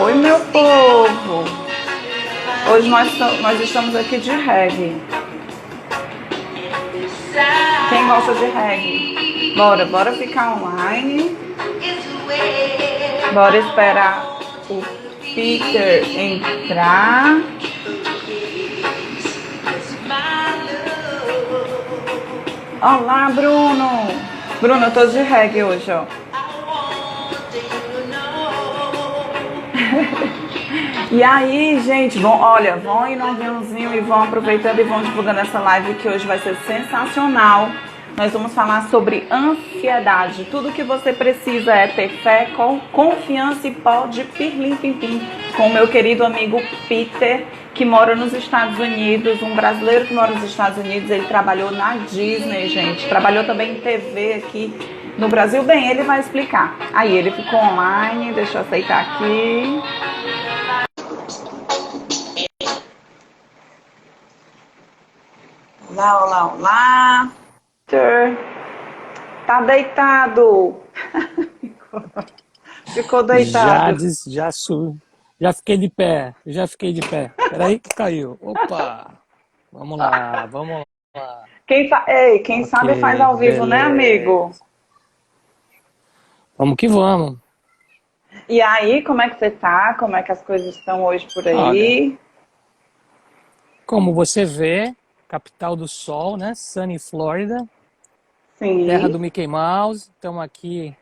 Oi, meu povo! Hoje nós estamos aqui de reggae. Quem gosta de reggae? Bora ficar online. Bora esperar o Peter entrar. Olá, Bruno! Bruno, eu tô de reggae hoje, ó. E aí, gente, vão ir no aviãozinho e vão aproveitando e vão divulgando essa live que hoje vai ser sensacional. Nós vamos falar sobre ansiedade. Tudo que você precisa é ter fé, confiança e pó de pirlim-pim-pim. Com o meu querido amigo Peter, que mora nos Estados Unidos, um brasileiro que mora nos Estados Unidos. Ele trabalhou na Disney, gente. Trabalhou também em TV aqui no Brasil. Bem, ele vai explicar. Aí, ele ficou online, deixa eu aceitar aqui. Olá. Tá deitado. Ficou deitado. Já fiquei de pé. Peraí que caiu. Opa! Vamos lá. Quem sabe faz ao vivo, né, amigo? Vamos que vamos. E aí, como é que você tá? Como é que as coisas estão hoje por aí? Olha, como você vê, capital do sol, né? Sunny Florida. Sim. Terra do Mickey Mouse. Estamos aqui.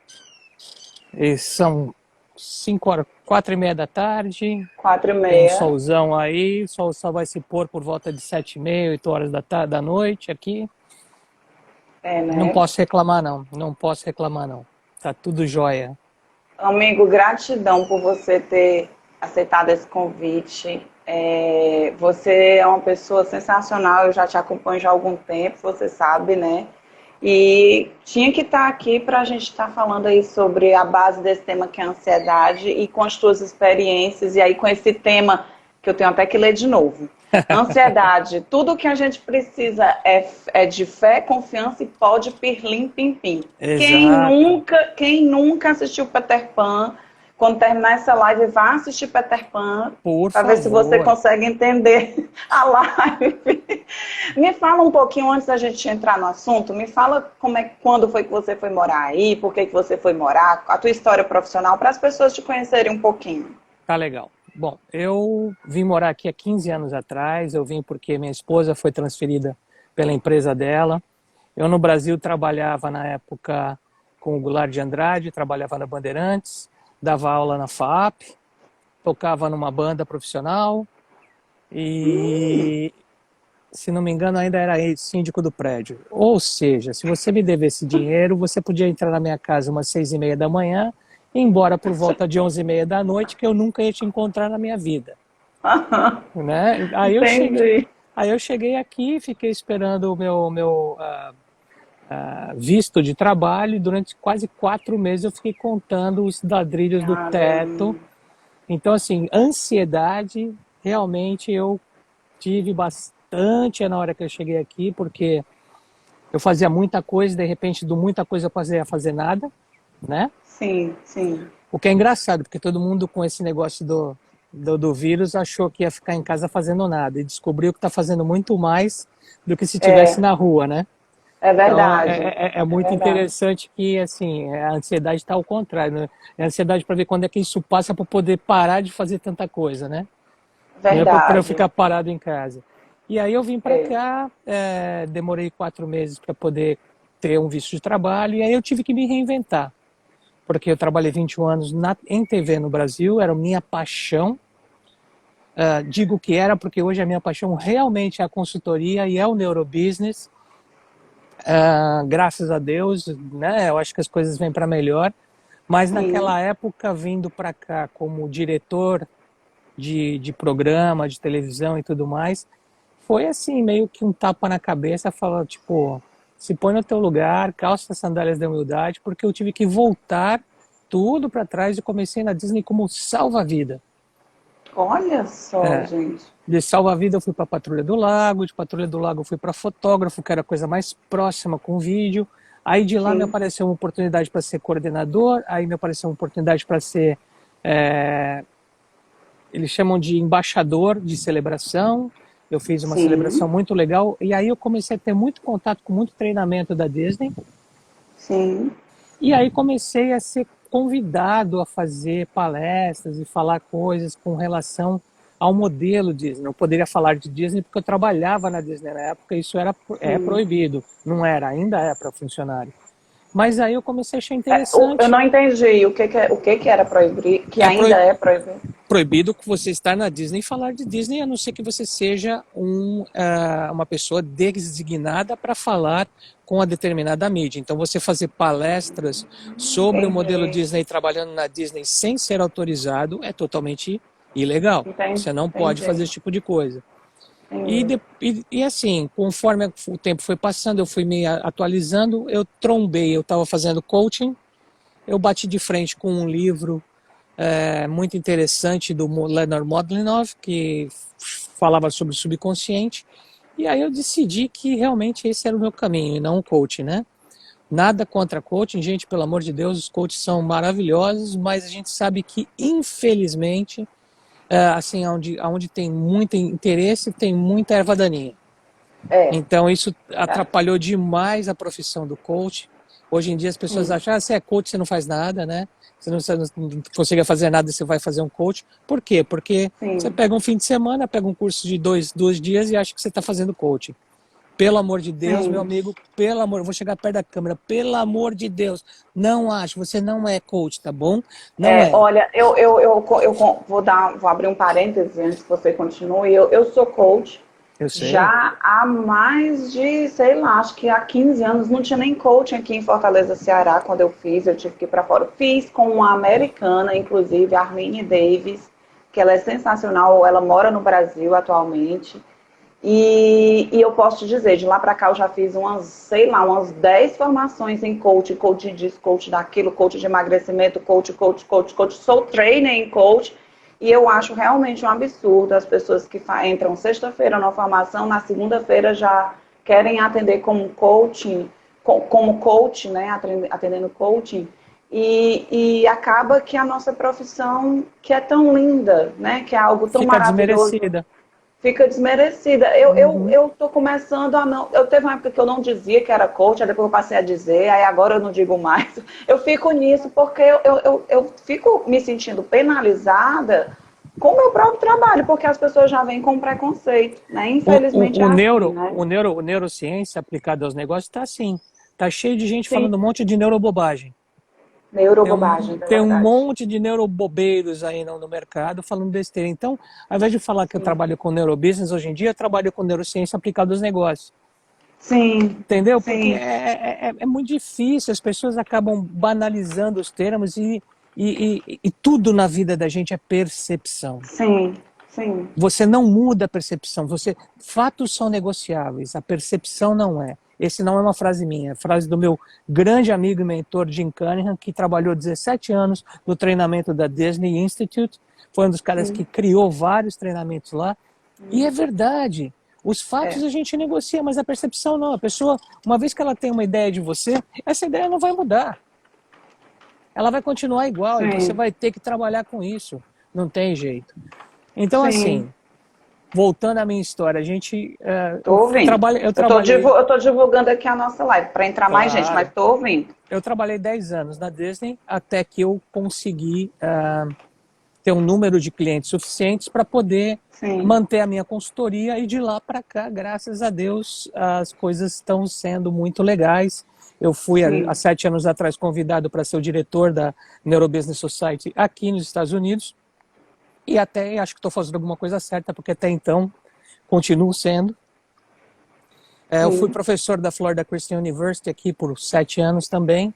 São 4h30 da tarde. 4h30. Tem um solzão aí. O sol só vai se pôr por volta de 7h30, 8h da noite aqui. É, né? Não posso reclamar, não. Tá tudo jóia. Amigo, gratidão por você ter aceitado esse convite. Você é uma pessoa sensacional, eu já te acompanho já há algum tempo, você sabe, né? E tinha que estar aqui para a gente estar falando aí sobre a base desse tema que é a ansiedade e com as tuas experiências, e aí com esse tema que eu tenho até que ler de novo. Ansiedade, tudo que a gente precisa é de fé, confiança e pó de pirlim-pim-pim. Quem nunca assistiu Peter Pan, quando terminar essa live, vá assistir Peter Pan para ver se você consegue entender a live. Me fala um pouquinho, antes da gente entrar no assunto, me fala quando foi que você foi morar aí, por que você foi morar, a tua história profissional, para as pessoas te conhecerem um pouquinho. Tá legal. Bom, eu vim morar aqui há 15 anos atrás, eu vim porque minha esposa foi transferida pela empresa dela. Eu no Brasil trabalhava na época com o Goulart de Andrade, trabalhava na Bandeirantes, dava aula na FAAP, tocava numa banda profissional e, se não me engano, ainda era síndico do prédio. Ou seja, se você me devesse dinheiro, você podia entrar na minha casa umas 6h30 da manhã, embora por volta de 11h30 da noite, que eu nunca ia te encontrar na minha vida. Né? Aí eu cheguei aqui, fiquei esperando o meu visto de trabalho, e durante quase 4 meses eu fiquei contando os ladrilhos do teto. Então, assim, ansiedade, realmente eu tive bastante na hora que eu cheguei aqui, porque eu fazia muita coisa, de repente, de muita coisa eu passei a fazer nada, né? Sim, sim. O que é engraçado, porque todo mundo com esse negócio do vírus achou que ia ficar em casa fazendo nada e descobriu que está fazendo muito mais do que se estivesse na rua, né? É verdade. Então, é muito interessante que, assim, a ansiedade está ao contrário, né? É a ansiedade para ver quando é que isso passa para poder parar de fazer tanta coisa, né? Verdade. Não é para eu ficar parado em casa. E aí eu vim para cá, demorei 4 meses para poder ter um visto de trabalho, e aí eu tive que me reinventar. Porque eu trabalhei 21 anos em TV no Brasil, era minha paixão. Digo que era porque hoje a minha paixão realmente é a consultoria e é o neurobusiness. Graças a Deus, né? Eu acho que as coisas vêm para melhor. Mas naquela época, vindo para cá como diretor de programa, de televisão e tudo mais, foi assim, meio que um tapa na cabeça, falar, tipo, se põe no teu lugar, calça as sandálias da humildade, porque eu tive que voltar tudo para trás e comecei na Disney como salva-vida. Olha só, gente. De salva-vida eu fui para Patrulha do Lago, de Patrulha do Lago eu fui para fotógrafo, que era a coisa mais próxima com vídeo. Aí de lá me apareceu uma oportunidade para ser coordenador, aí me apareceu uma oportunidade para ser eles chamam de embaixador de celebração. Eu fiz uma Sim. celebração muito legal e aí eu comecei a ter muito contato com muito treinamento da Disney. Sim. E aí comecei a ser convidado a fazer palestras e falar coisas com relação ao modelo Disney. Eu poderia falar de Disney porque eu trabalhava na Disney na época, isso é proibido, não era, ainda é para funcionário. Mas aí eu comecei a achar interessante. Eu não entendi o que era proibido, que ainda é proibido. Proibido que você estar na Disney e falar de Disney, a não ser que você seja uma pessoa designada para falar com a determinada mídia. Então, você fazer palestras sobre o modelo Disney trabalhando na Disney sem ser autorizado é totalmente ilegal. Você não pode fazer esse tipo de coisa. E assim, conforme o tempo foi passando, eu fui me atualizando, eu estava fazendo coaching, eu bati de frente com um livro muito interessante do Leonard Mlodinow, que falava sobre o subconsciente, e aí eu decidi que realmente esse era o meu caminho, e não o coaching, né? Nada contra coaching, gente, pelo amor de Deus, os coaches são maravilhosos, mas a gente sabe que, infelizmente, assim, onde tem muito interesse, tem muita erva daninha. Então isso atrapalhou demais a profissão do coach. Hoje em dia as pessoas acham, você é coach, você não faz nada, né? Você não consegue fazer nada, você vai fazer um coach. Por quê? Porque você pega um fim de semana, pega um curso de dois dias e acha que você está fazendo coaching. Pelo amor de Deus, meu amigo, pelo amor, eu vou chegar perto da câmera, pelo amor de Deus, não acho, você não é coach, tá bom? Não é. Olha, eu vou abrir um parêntese antes que você continue. Eu sou coach. Eu sei. Já há mais de, sei lá, acho que há 15 anos, não tinha nem coaching aqui em Fortaleza, Ceará, quando eu fiz, eu tive que ir para fora. Fiz com uma americana, inclusive, Arlene Davis, que ela é sensacional, ela mora no Brasil atualmente. E eu posso te dizer, de lá para cá eu já fiz umas 10 formações em coach disso, coach daquilo, coach de emagrecimento, coach. Sou trainer em coach. E eu acho realmente um absurdo as pessoas que entram sexta-feira na formação, na segunda-feira já querem atender como coaching, né, atendendo coaching, e acaba que a nossa profissão, que é tão linda, né, que é algo tão maravilhoso, fica desmerecida. Eu tô começando a não... Eu teve uma época que eu não dizia que era coach, aí depois eu passei a dizer, aí agora eu não digo mais. Eu fico nisso porque eu fico me sentindo penalizada com o meu próprio trabalho, porque as pessoas já vêm com preconceito, né? Infelizmente o neurociência aplicada aos negócios está assim. Está cheio de gente falando um monte de neurobobagem. Tem um monte de neurobobeiros aí no mercado falando besteira. Então, ao invés de falar que eu trabalho com neurobusiness, hoje em dia eu trabalho com neurociência aplicada aos negócios. Sim. Entendeu? Porque é muito difícil, as pessoas acabam banalizando os termos e tudo na vida da gente é percepção. Sim. Você não muda a percepção, fatos são negociáveis, a percepção não é. Esse não é uma frase minha, é frase do meu grande amigo e mentor Jim Cunningham, que trabalhou 17 anos no treinamento da Disney Institute, foi um dos caras que criou vários treinamentos lá, e é verdade, os fatos a gente negocia, mas a percepção não. A pessoa, uma vez que ela tem uma ideia de você, essa ideia não vai mudar. Ela vai continuar igual e você vai ter que trabalhar com isso, não tem jeito. Então, assim, voltando à minha história, a gente... Eu tô divulgando aqui a nossa live, para entrar mais gente, mas tô ouvindo. Eu trabalhei 10 anos na Disney, até que eu consegui ter um número de clientes suficientes para poder manter a minha consultoria, e de lá para cá, graças a Deus, as coisas estão sendo muito legais. Eu fui, há 7 anos atrás, convidado para ser o diretor da Neurobusiness Society aqui nos Estados Unidos, e até acho que estou fazendo alguma coisa certa, porque até então continuo sendo. Eu fui professor da Florida Christian University aqui por 7 anos também.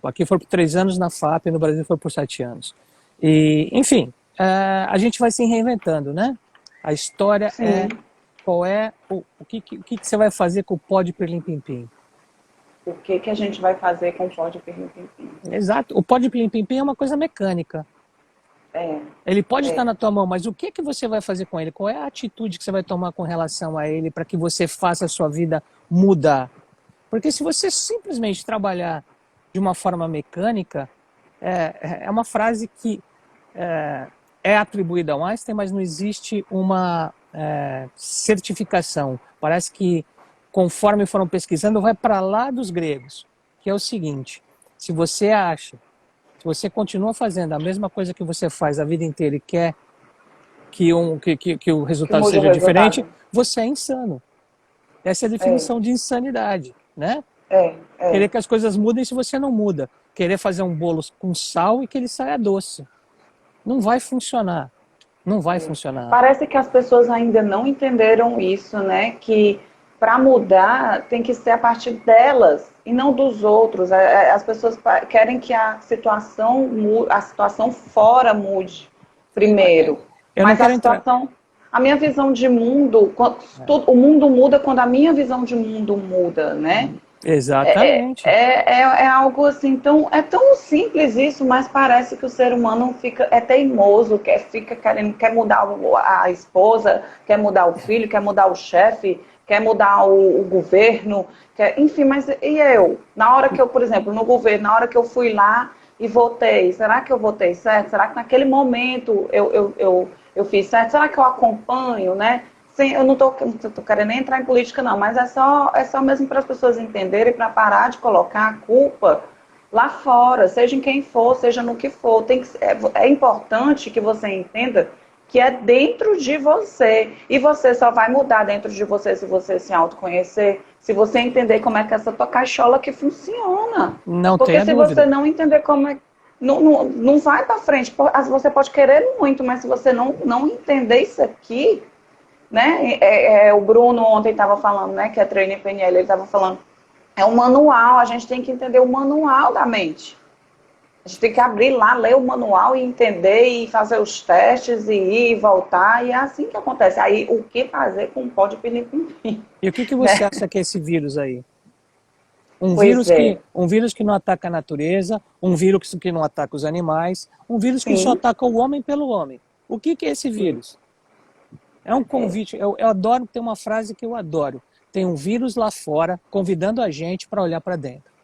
Aqui foi por 3 anos, na FAP, no Brasil foi por 7 anos. E, enfim, a gente vai se reinventando, né? A história o que você vai fazer com o pó de pirlim-pim-pim? O que a gente vai fazer com o pó de pirlim-pim-pim? Exato, o pó de pirlim-pim-pim é uma coisa mecânica. Ele pode estar na tua mão, mas o que você vai fazer com ele? Qual é a atitude que você vai tomar com relação a ele para que você faça a sua vida mudar? Porque se você simplesmente trabalhar de uma forma mecânica, é uma frase que é atribuída ao Einstein, mas não existe uma certificação. Parece que, conforme foram pesquisando, vai para lá dos gregos, que é o seguinte: se você acha, se você continua fazendo a mesma coisa que você faz a vida inteira e quer que o Que resultado mude o seja diferente, resultado. você é insano. Essa é a É, definição de insanidade, né? é, Querer é. que as coisas mudem se você não muda. Querer fazer um bolo com sal e que ele saia doce. Não vai funcionar. Não vai funcionar. Parece que as pessoas ainda não entenderam isso, né? Que para mudar tem que ser a partir delas e não dos outros. As pessoas querem que a situação fora mude primeiro. Eu não Mas a quero entrar. situação, a minha visão de mundo, o mundo muda quando a minha visão de mundo muda, né? Exatamente. É algo assim, é tão simples isso, mas parece que o ser humano é teimoso, fica querendo, quer mudar a esposa, quer mudar o filho, quer mudar o chefe, quer mudar o governo, enfim, mas e eu? Na hora que eu, por exemplo, no governo, na hora que eu fui lá e votei, será que eu votei certo? Será que naquele momento eu fiz certo? Será que eu acompanho, né? Sim, eu não estou querendo nem entrar em política, não, mas é só mesmo para as pessoas entenderem, para parar de colocar a culpa lá fora, seja em quem for, seja no que for. É importante que você entenda que é dentro de você. E você só vai mudar dentro de você se você se autoconhecer, se você entender como é que essa tua caixola que funciona. Não Porque tenha se você dúvida. não entender como é. Não vai para frente. Você pode querer muito, mas se você não entender isso aqui, né? O Bruno ontem estava falando, né? Que é treino em PNL, ele estava falando, é um manual, a gente tem que entender o manual da mente. A gente tem que abrir lá, ler o manual e entender e fazer os testes e ir e voltar, e é assim que acontece. Aí, o que fazer com o pó de piripim, E o que você né? acha que é esse vírus aí? Pois é, Um vírus que não ataca a natureza, um vírus que não ataca os animais, um vírus que só sim, ataca o homem pelo homem. O que é esse sim. vírus? É um convite. Eu adoro, tem uma frase que eu adoro. Tem um vírus lá fora convidando a gente para olhar para dentro.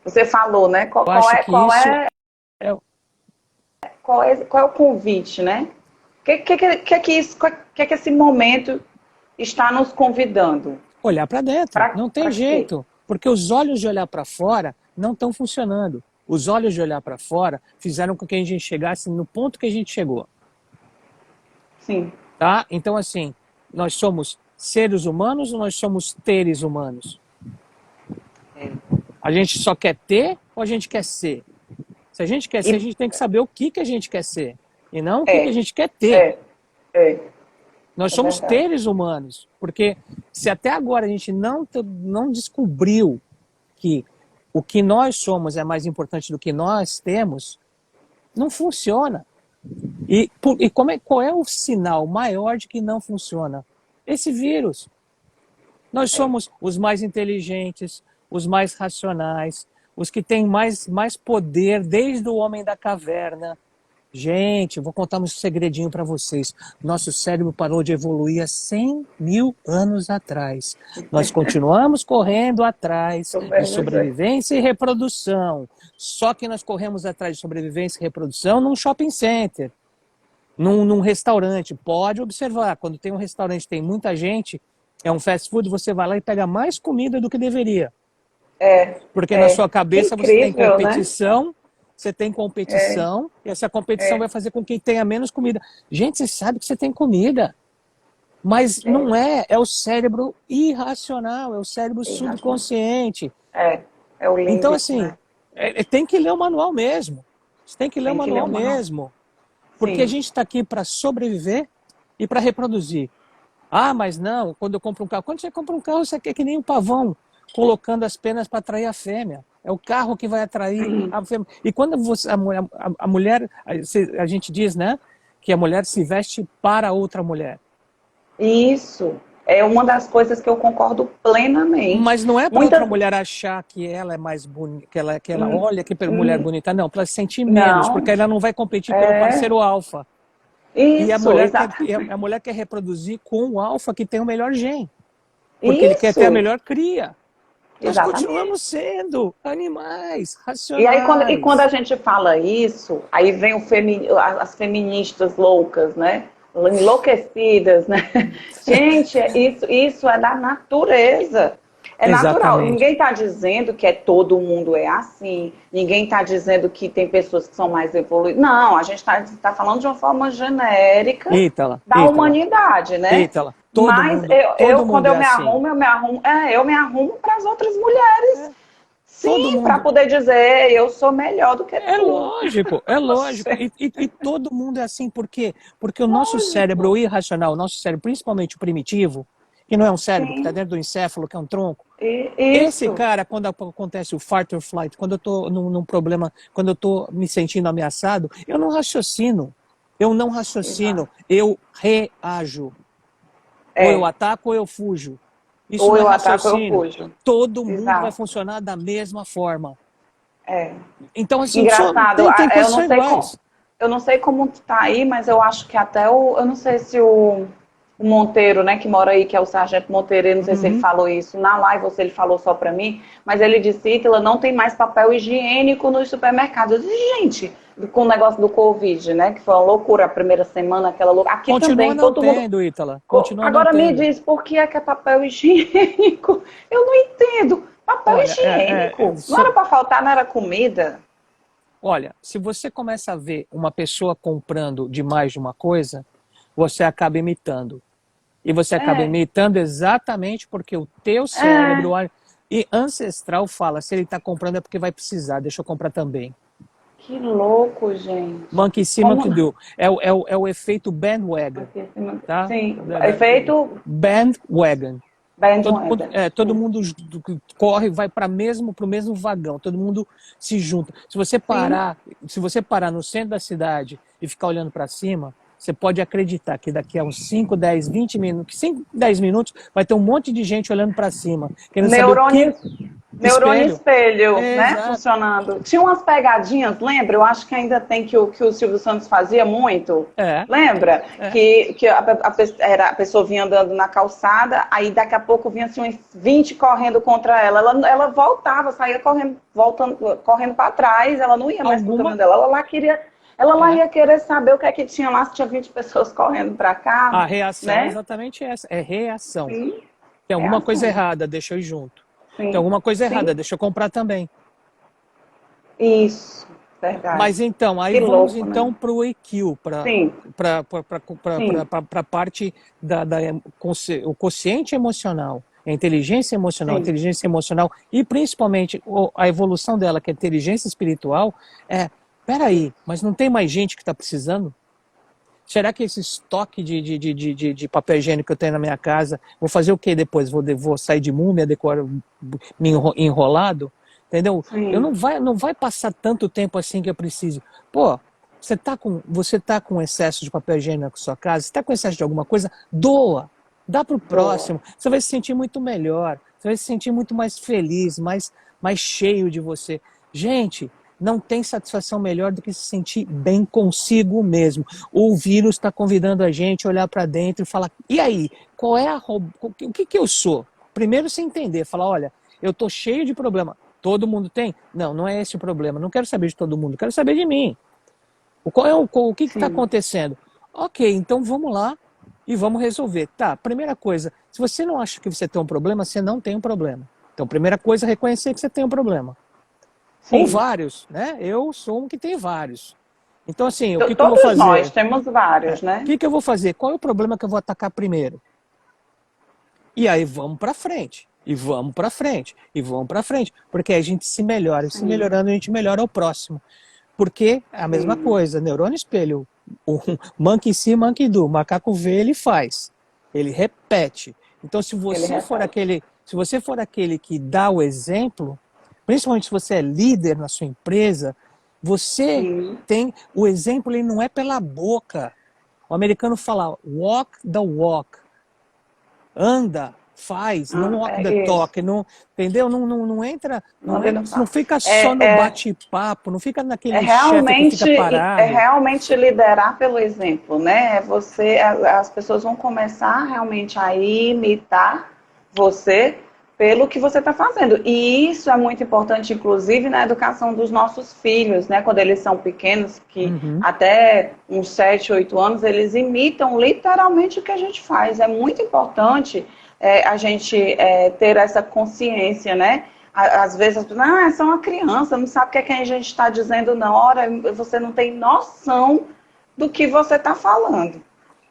Você falou, né? Eu acho que isso é. Qual é o convite, né? Que esse momento está nos convidando? Olhar para dentro. Não tem Para quê? jeito. Porque os olhos de olhar para fora não estão funcionando. Os olhos de olhar para fora fizeram com que a gente chegasse no ponto que a gente chegou. Sim. Tá? Então, assim, nós somos seres humanos ou nós somos teres humanos? A gente só quer ter ou a gente quer ser? Se a gente quer ser, a E, gente tem que saber o que a gente quer ser. E não o que a é, gente quer ter. é, é, Nós é somos verdade. seres humanos, porque se até agora a gente não descobriu que o que nós somos é mais importante do que nós temos, não funciona. Qual é o sinal maior de que não funciona? Esse vírus. Nós É. somos os mais inteligentes, os mais racionais, os que têm mais poder desde o homem da caverna. Gente, eu vou contar um segredinho para vocês. Nosso cérebro parou de evoluir há 100 mil anos atrás. Nós continuamos correndo atrás de Super. sobrevivência e reprodução. Só que nós corremos atrás de sobrevivência e reprodução num shopping center, num restaurante. Pode observar, quando tem um restaurante tem muita gente, é um fast food, você vai lá e pega mais comida do que deveria. Porque na sua Que cabeça incrível, né? você tem competição, e essa competição vai fazer com que tenha menos comida. Gente, você sabe que você tem comida, mas É, não é o cérebro irracional, é o cérebro irracional. subconsciente. É, é o Então, limbico, assim, né? tem que ler o manual mesmo. Você tem que ler o Tem que ler manual o manual. mesmo. Porque a Sim. gente está aqui para sobreviver e para reproduzir. Ah, mas não, quando eu compro um carro. Quando você compra um carro, você quer que nem um pavão, colocando as penas para atrair a fêmea. É o carro que vai atrair a fêmea. E quando a mulher, a gente diz, né, que a mulher se veste para outra mulher. Isso é uma das coisas que eu concordo plenamente. Mas não é para outra Muitas. mulher achar que ela é mais bonita, que ela olha que mulher hum, bonita, não, para ela se sentir menos, porque Não, ela não vai competir pelo é parceiro alfa. E isso, exatamente. a mulher quer reproduzir com o alfa que tem o melhor gene, porque ele quer ter a Isso, melhor cria. Nós Exatamente. continuamos sendo animais E aí, quando racionais. a gente fala isso, aí vem as feministas loucas, né? Enlouquecidas, né? Gente, isso é da natureza. É natural. Exatamente. Ninguém está dizendo que todo mundo é assim. Ninguém está dizendo que tem pessoas que são mais evoluídas. Não, a gente está falando de uma forma genérica Ítala, da Ítala, humanidade, né? Ítala. Mas Todo quando mundo eu é me assim. arrumo, eu me arrumo para as outras mulheres. Todo Sim, para mundo. poder dizer eu sou melhor do que É tu. lógico, é lógico. Oxê, E todo mundo é assim, por quê? Porque o nosso cérebro lógico. o irracional, o nosso cérebro, principalmente o primitivo, que não é um cérebro, que está Sim, dentro do encéfalo, que é um tronco, esse isso. cara, quando acontece o fight or flight, quando eu estou num problema, quando eu estou me sentindo ameaçado, eu não raciocino. Eu não raciocino, Exato. eu reajo. Ou eu É. ataco ou eu fujo. Isso Ou não é eu ataco ou eu raciocínio. fujo. Todo mundo vai Exato. funcionar da mesma forma. É. Então, assim, Engraçado, tem coisas que são iguais. eu não sei como tá aí, mas eu acho que até eu não sei se o Monteiro, né, que mora aí, que é o Sargento Monteiro, eu não sei se ele Uhum. falou isso na live ou se ele falou só pra mim, mas ele disse, Ítala, não tem mais papel higiênico nos supermercados. Eu disse, gente, com o negócio do Covid, né, que foi uma loucura a primeira semana, aquela loucura. Aqui Continua também, não todo mundo. tendo, Ítala. Continua não Agora me tendo. diz, por que é papel higiênico? Eu não entendo. Papel Olha, higiênico? Não era para faltar, não era comida? olha, se você começa a ver uma pessoa comprando demais de uma coisa, você acaba imitando. E você acaba É, imitando exatamente porque o teu cérebro é. e ancestral fala, se ele está comprando é porque vai precisar, deixa eu comprar também. Que louco, gente. Monkey see, Como. monkey do. É o efeito bandwagon, Aqui em cima. tá? Sim, efeito Bandwagon. bandwagon. Todo Sim. mundo corre, vai para o mesmo vagão, todo mundo se junta. Sim. Se você parar no centro da cidade e ficar olhando para cima, você pode acreditar que daqui a uns 5, 10, 20 minutos, 5, 10 minutos, vai ter um monte de gente olhando para cima, querendo saber o que. Neurônio, neurônio Espelho. espelho, né? Exato. Funcionando. Tinha umas pegadinhas, lembra? Eu acho que ainda tem que o Silvio Santos fazia muito. É, Lembra? é. Era, a pessoa vinha andando na calçada, aí daqui a pouco vinha assim uns 20 correndo contra ela. Ela voltava, saía correndo, voltando, correndo para trás, ela não ia mais pro Alguma. caminho dela. Ela lá É. ia querer saber o que é que tinha lá, se tinha 20 pessoas correndo para cá, A reação é né? exatamente essa. É reação. Sim, Tem é alguma coisa ação. errada, deixa eu ir junto. Tem Sim, alguma coisa errada, sim. deixa eu comprar também. Isso, verdade. Mas então, aí Que vamos louco, né? então para o EQ, para Sim, sim, a parte o quociente emocional, a sim. inteligência emocional e principalmente a evolução dela, que é a inteligência espiritual, peraí, mas não tem mais gente que está precisando? Será que esse estoque de papel higiênico que eu tenho na minha casa, vou fazer o que depois? Vou sair de múmia, me enrolado? Entendeu? Eu Sim, não vai passar tanto tempo assim que eu preciso. Pô, você tá com excesso de papel higiênico na sua casa? Você está com excesso de alguma coisa? Doa. Dá para o boa. próximo. Você vai se sentir muito melhor. Você vai se sentir muito mais feliz, mais cheio de você. Gente, não tem satisfação melhor do que se sentir bem consigo mesmo. O vírus está convidando a gente a olhar para dentro e falar: e aí, qual é o que eu sou? Primeiro você entender, falar: olha, eu estou cheio de problema. Todo mundo tem? Não, não é esse o problema. Não quero saber de todo mundo, quero saber de mim. O que está Sim, acontecendo? Ok, então vamos lá e vamos resolver. Tá, primeira coisa, se você não acha que você tem um problema, você não tem um problema. Então, primeira coisa, reconhecer que você tem um problema. Ou sim. vários, né? Eu sou um que tem vários. Então, assim, o que eu vou Todos nós fazer? temos vários, O né? que eu vou fazer? Qual é o problema que eu vou atacar primeiro? E aí vamos para frente. E vamos para frente. E vamos para frente. Porque aí a gente se melhora. E se Sim, melhorando, a gente melhora o próximo. Porque é a mesma sim. coisa. Neurônio espelho. O monkey see, monkey do. O macaco vê, ele faz. Ele repete. Então, Ele repete. se você for aquele que dá o exemplo, principalmente se você é líder na sua empresa, você Sim, tem o exemplo, ele não é pela boca. O americano fala walk the walk, anda, faz, não walk the é isso. talk, não, entendeu? Não entra, Não, ele não não fala. fica só no É, é, bate-papo, não fica naquele chefe que fica é parado. realmente liderar pelo exemplo, né? As pessoas vão começar realmente a imitar você pelo que você está fazendo. E isso é muito importante, inclusive, na educação dos nossos filhos, né? Quando eles são pequenos, que até uns 7, 8 anos, eles imitam literalmente o que a gente faz. É muito importante a gente ter essa consciência, né? Às vezes as pessoas, é só uma criança, não sabe o que é que a gente está dizendo na hora, você não tem noção do que você está falando.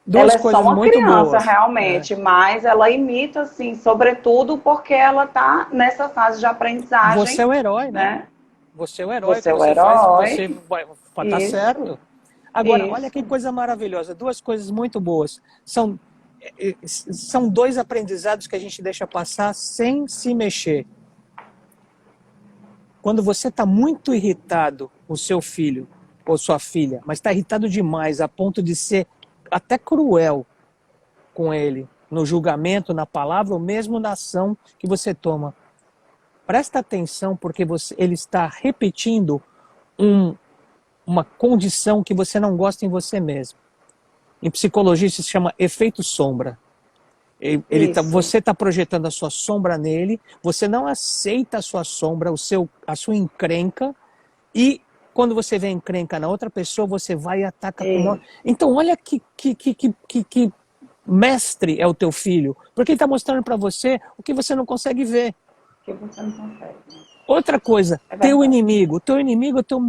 Duas ela é coisas só uma muito criança, boas. realmente, mas ela imita, assim, sobretudo porque ela está nessa fase de aprendizagem. Você é o herói, né? Você é o herói, Você é o você faz, herói. você vai estar certo. Agora, olha que coisa maravilhosa, duas coisas muito boas. São 2 aprendizados que a gente deixa passar sem se mexer. Quando você está muito irritado, o seu filho ou sua filha, mas está irritado demais a ponto de ser até cruel com ele, no julgamento, na palavra ou mesmo na ação que você toma. Presta atenção porque ele está repetindo uma condição que você não gosta em você mesmo. Em psicologia isso se chama efeito sombra. Você está projetando a sua sombra nele, você não aceita a sua sombra, a sua encrenca, e quando você vê a encrenca na outra pessoa, você vai e ataca com Então olha que mestre é o teu filho, porque ele está mostrando para você o que você não consegue ver. Que você não consegue. Outra coisa, teu inimigo é tua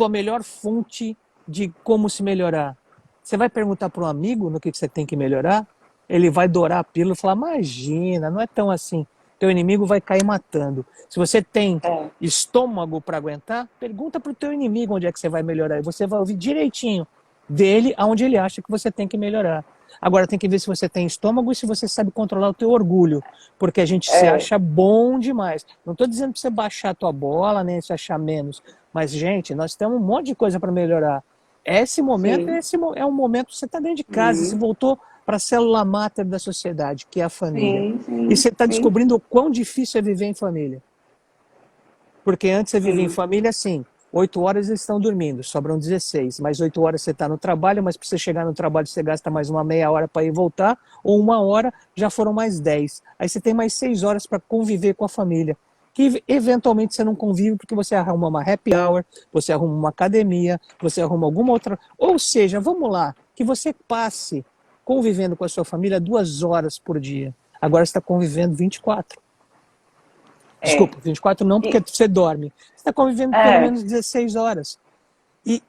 melhor fonte de como se melhorar. Você vai perguntar para um amigo no que você tem que melhorar, ele vai dourar a pílula e falar, imagina, não é tão assim. Teu inimigo vai cair matando. Se você tem estômago para aguentar, pergunta para o teu inimigo onde é que você vai melhorar. E você vai ouvir direitinho dele aonde ele acha que você tem que melhorar. Agora tem que ver se você tem estômago e se você sabe controlar o teu orgulho. Porque a gente se acha bom demais. Não estou dizendo para você baixar a tua bola, nem se achar menos. Mas, gente, nós temos um monte de coisa para melhorar. Esse momento é um momento que você está dentro de casa, você voltou para a célula máter da sociedade, que é a família. E você está descobrindo o quão difícil é viver em família. Porque antes você vivia em família assim, 8 horas eles estão dormindo, sobram 16, mais 8 horas você está no trabalho, mas para você chegar no trabalho você gasta mais uma meia hora para ir voltar, ou 1 hora, já foram mais 10. Aí você tem mais 6 horas para conviver com a família. Que eventualmente você não convive porque você arruma uma happy hour, você arruma uma academia, você arruma alguma outra... Ou seja, vamos lá, que você passe convivendo com a sua família 2 horas por dia. Agora você está convivendo 24. Desculpa, 24 não, porque você dorme. Você está convivendo pelo menos 16 horas. E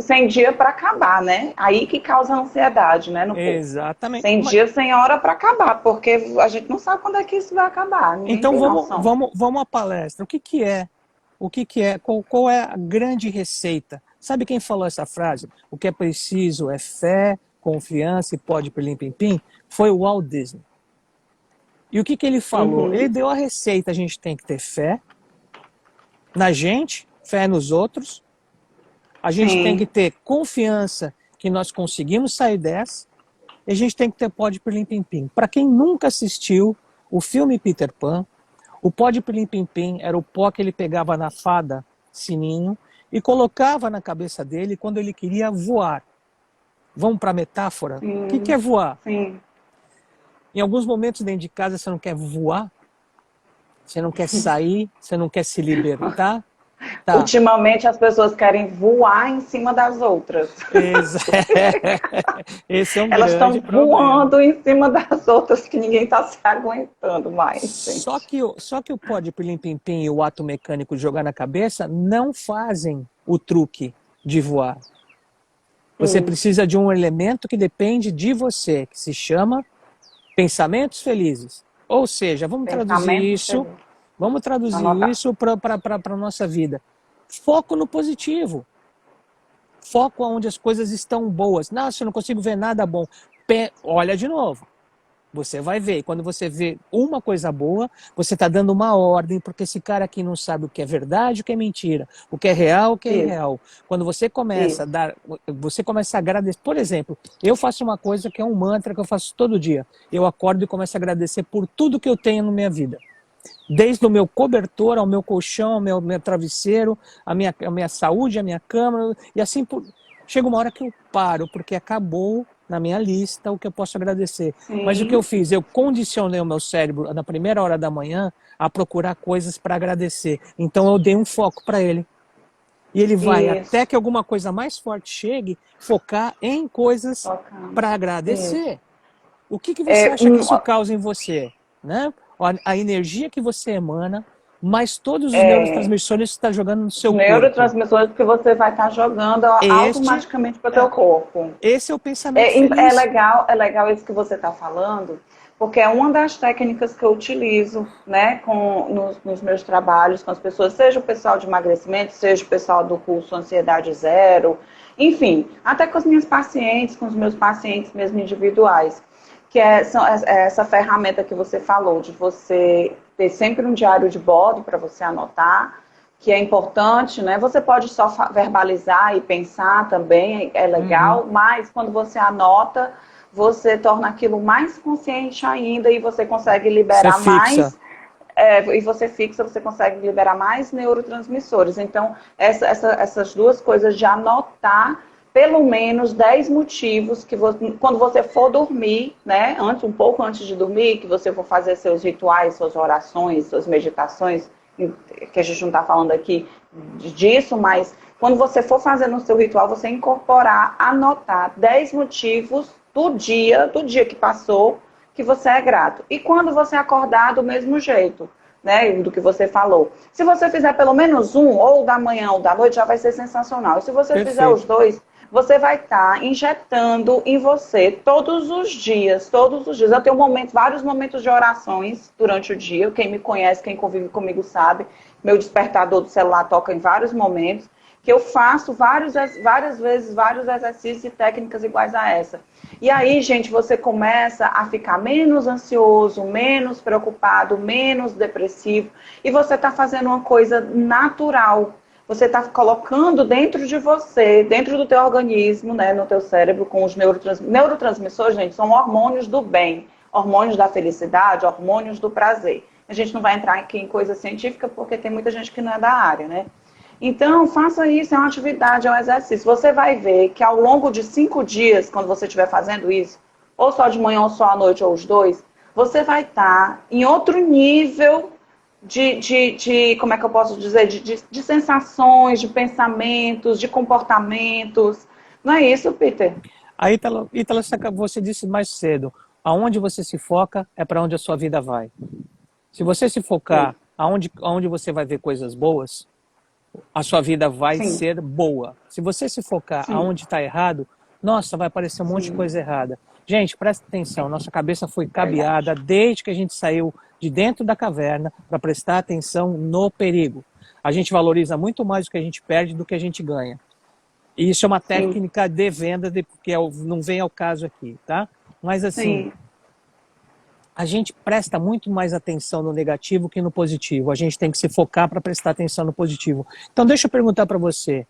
sem dia para acabar, né? Aí que causa ansiedade, né? No Exatamente. Sem dia, sem hora para acabar, porque a gente não sabe quando é que isso vai acabar. Então vamos à palestra. O que é? Qual é a grande receita? Sabe quem falou essa frase? O que é preciso é fé, confiança e pode pirlim pim pim? Foi o Walt Disney. E o que ele falou? Ele deu a receita. A gente tem que ter fé na gente, fé nos outros. A gente tem que ter confiança que nós conseguimos sair dessa. E a gente tem que ter pó de pirlim-pim-pim. Para quem nunca assistiu o filme Peter Pan, o pó de pirlim-pim-pim era o pó que ele pegava na fada Sininho e colocava na cabeça dele quando ele queria voar. Vamos para a metáfora? O que é voar? Em alguns momentos dentro de casa você não quer voar, você não quer sair, você não quer se libertar. Tá. Ultimamente as pessoas querem voar em cima das outras. Esse é um Elas estão problema. Voando em cima das outras que ninguém está se aguentando mais. Só que o pó de pirlim-pim-pim e o ato mecânico de jogar na cabeça não fazem o truque de voar. Você precisa de um elemento que depende de você, que se chama pensamentos felizes. Ou seja, vamos traduzir isso para a nossa vida. Foco no positivo. Foco onde as coisas estão boas. Nossa, eu não consigo ver nada bom. Olha de novo. Você vai ver. Quando você vê uma coisa boa, você está dando uma ordem, porque esse cara aqui não sabe o que é verdade, o que é mentira, o que é real, o que é irreal. Quando você começa a agradecer. Por exemplo, eu faço uma coisa que é um mantra que eu faço todo dia. Eu acordo e começo a agradecer por tudo que eu tenho na minha vida. Desde o meu cobertor, ao meu colchão, ao meu travesseiro, a minha saúde, a minha cama, e assim chega uma hora que eu paro, porque acabou na minha lista o que eu posso agradecer. Sim. Mas o que eu fiz? Eu condicionei o meu cérebro na primeira hora da manhã a procurar coisas para agradecer. Então eu dei um foco para ele. E ele vai, até Isso. que alguma coisa mais forte chegue, focar em coisas Focando. para Isso. agradecer. O que você É, acha que isso causa em você? Né? A energia que você emana, mas todos os neurotransmissores que você está jogando no os seu corpo. neurotransmissores que você vai estar jogando Este automaticamente para o teu corpo. Esse é o pensamento feliz. É legal isso que você está falando, porque é uma das técnicas que eu utilizo, né, nos meus trabalhos com as pessoas, seja o pessoal de emagrecimento, seja o pessoal do curso Ansiedade Zero, enfim, até com as minhas pacientes, com os meus pacientes mesmo individuais, que é essa ferramenta que você falou, de você ter sempre um diário de bordo para você anotar, que é importante, né? Você pode só verbalizar e pensar também, é legal, mas quando você anota, você torna aquilo mais consciente ainda e você consegue liberar mais. E você fixa, você consegue liberar mais neurotransmissores. Então, essas duas coisas de anotar pelo menos 10 motivos que você, quando você for dormir, né? Um pouco antes de dormir, que você for fazer seus rituais, suas orações, suas meditações, que a gente não está falando aqui disso, mas quando você for fazer no seu ritual, você incorporar, anotar 10 motivos do dia que passou, que você é grato. E quando você acordar do mesmo jeito, né, do que você falou. Se você fizer pelo menos um, ou da manhã ou da noite, já vai ser sensacional. E se você fizer os dois, você vai estar injetando em você todos os dias, todos os dias. Eu tenho vários momentos de orações durante o dia. Quem me conhece, quem convive comigo sabe. Meu despertador do celular toca em vários momentos. Que eu faço várias vezes, vários exercícios e técnicas iguais a essa. E aí, gente, você começa a ficar menos ansioso, menos preocupado, menos depressivo. E você está fazendo uma coisa natural. Você está colocando dentro de você, dentro do teu organismo, né, no teu cérebro, com os neurotransmissores, gente, são hormônios do bem, hormônios da felicidade, hormônios do prazer. A gente não vai entrar aqui em coisa científica, porque tem muita gente que não é da área, né? Então, faça isso, é uma atividade, é um exercício. Você vai ver que ao longo de 5 dias, quando você estiver fazendo isso, ou só de manhã, ou só à noite, ou os dois, você vai estar em outro nível como é que eu posso dizer, de sensações, de pensamentos, de comportamentos. Não é isso, Peter? Aí, Ítala, você disse mais cedo, aonde você se foca é para onde a sua vida vai. Se você se focar aonde você vai ver coisas boas, a sua vida vai ser boa. Se você se focar aonde está errado, nossa, vai aparecer um monte de coisa errada. Gente, presta atenção, nossa cabeça foi cabeada desde que a gente saiu de dentro da caverna para prestar atenção no perigo. A gente valoriza muito mais o que a gente perde do que a gente ganha. E isso é uma técnica de venda, porque não vem ao caso aqui, tá? Mas assim, a gente presta muito mais atenção no negativo que no positivo. A gente tem que se focar para prestar atenção no positivo. Então deixa eu perguntar para você,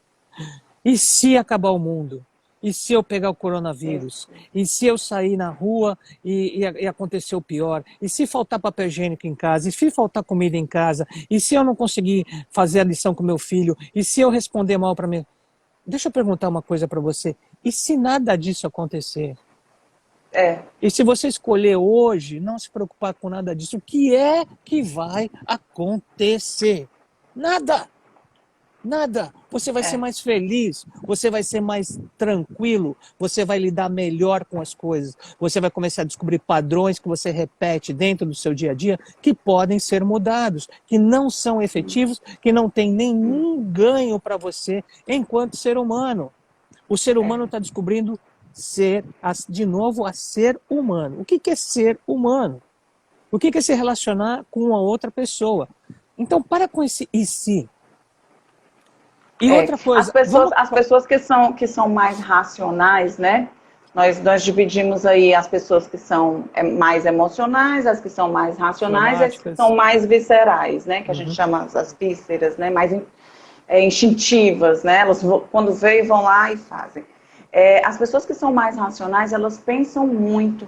e se acabar o mundo? E se eu pegar o coronavírus? E se eu sair na rua e acontecer o pior? E se faltar papel higiênico em casa? E se faltar comida em casa? E se eu não conseguir fazer a lição com meu filho? E se eu responder mal para mim? Deixa eu perguntar uma coisa para você. E se nada disso acontecer? E se você escolher hoje não se preocupar com nada disso, o que é que vai acontecer? Nada! Nada. Você vai ser mais feliz, você vai ser mais tranquilo, você vai lidar melhor com as coisas, você vai começar a descobrir padrões que você repete dentro do seu dia a dia que podem ser mudados, que não são efetivos, que não tem nenhum ganho para você enquanto ser humano. O ser humano está descobrindo de novo, a ser humano. O que é ser humano? O que é se relacionar com uma outra pessoa? Então, para com esse e se. E outra coisa... As pessoas que são mais racionais, né? Nós dividimos aí as pessoas que são mais emocionais, as que são mais racionais e as que são mais viscerais, né? Que a gente chama as vísceras, né? Mais instintivas, né? Elas quando veem vão lá e fazem. As pessoas que são mais racionais, elas pensam muito.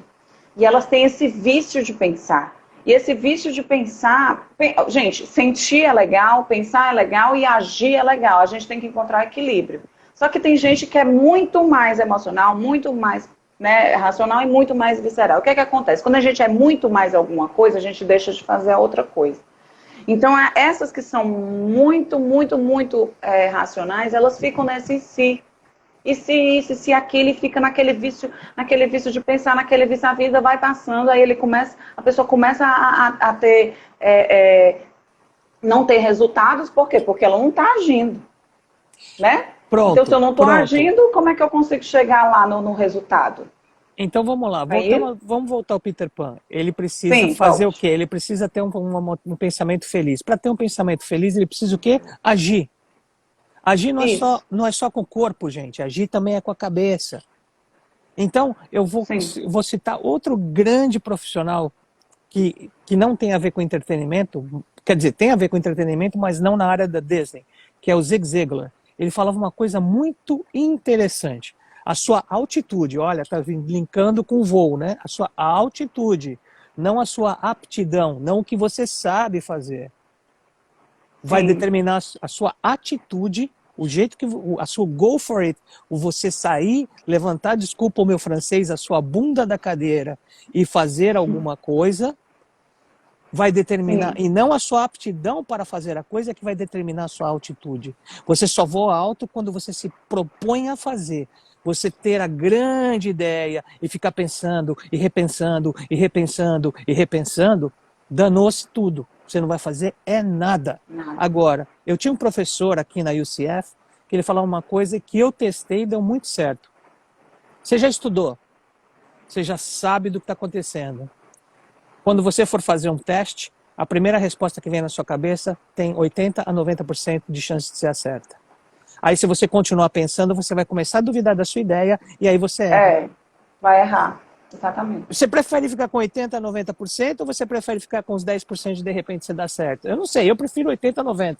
E elas têm esse vício de pensar. E esse vício de pensar... Gente, sentir é legal, pensar é legal e agir é legal. A gente tem que encontrar equilíbrio. Só que tem gente que é muito mais emocional, muito mais né, racional e muito mais visceral. O que é que acontece? Quando a gente é muito mais alguma coisa, a gente deixa de fazer a outra coisa. Então, essas que são muito, muito, muito racionais, elas ficam nesse si. E se isso, se aquilo, e fica naquele vício de pensar, naquele vício, a vida vai passando, aí a pessoa começa a ter, não ter resultados, por quê? Porque ela não está agindo, né? Pronto, então, se eu não estou agindo, como é que eu consigo chegar lá no resultado? Então vamos lá, vamos voltar ao Peter Pan. Ele precisa fazer o quê? Ele precisa ter um pensamento feliz. Para ter um pensamento feliz, ele precisa o quê? Agir. Agir não é só com o corpo, gente. Agir também é com a cabeça. Então, eu vou citar outro grande profissional que não tem a ver com entretenimento, quer dizer, tem a ver com entretenimento, mas não na área da Disney, que é o Zig Ziglar. Ele falava uma coisa muito interessante. A sua altitude, olha, está linkando com o voo, né? A sua altitude, não a sua aptidão, não o que você sabe fazer. Vai determinar a sua atitude, o jeito que a sua go for it, o você sair, levantar, desculpa o meu francês, a sua bunda da cadeira e fazer alguma coisa, vai determinar, e não a sua aptidão para fazer a coisa que vai determinar a sua altitude. Você só voa alto quando você se propõe a fazer. Você ter a grande ideia e ficar pensando, e repensando, e repensando, e repensando, danou-se tudo. Você não vai fazer nada. Agora, eu tinha um professor aqui na UCF, que ele falava uma coisa que eu testei e deu muito certo. Você já estudou, você já sabe do que está acontecendo. Quando você for fazer um teste, a primeira resposta que vem na sua cabeça tem 80% a 90% de chance de ser certa. Aí se você continuar pensando, você vai começar a duvidar da sua ideia e aí você erra. Vai errar. Exatamente. Você prefere ficar com 80% a 90% ou você prefere ficar com os 10% de repente você dá certo? Eu não sei, eu prefiro 80% a 90%.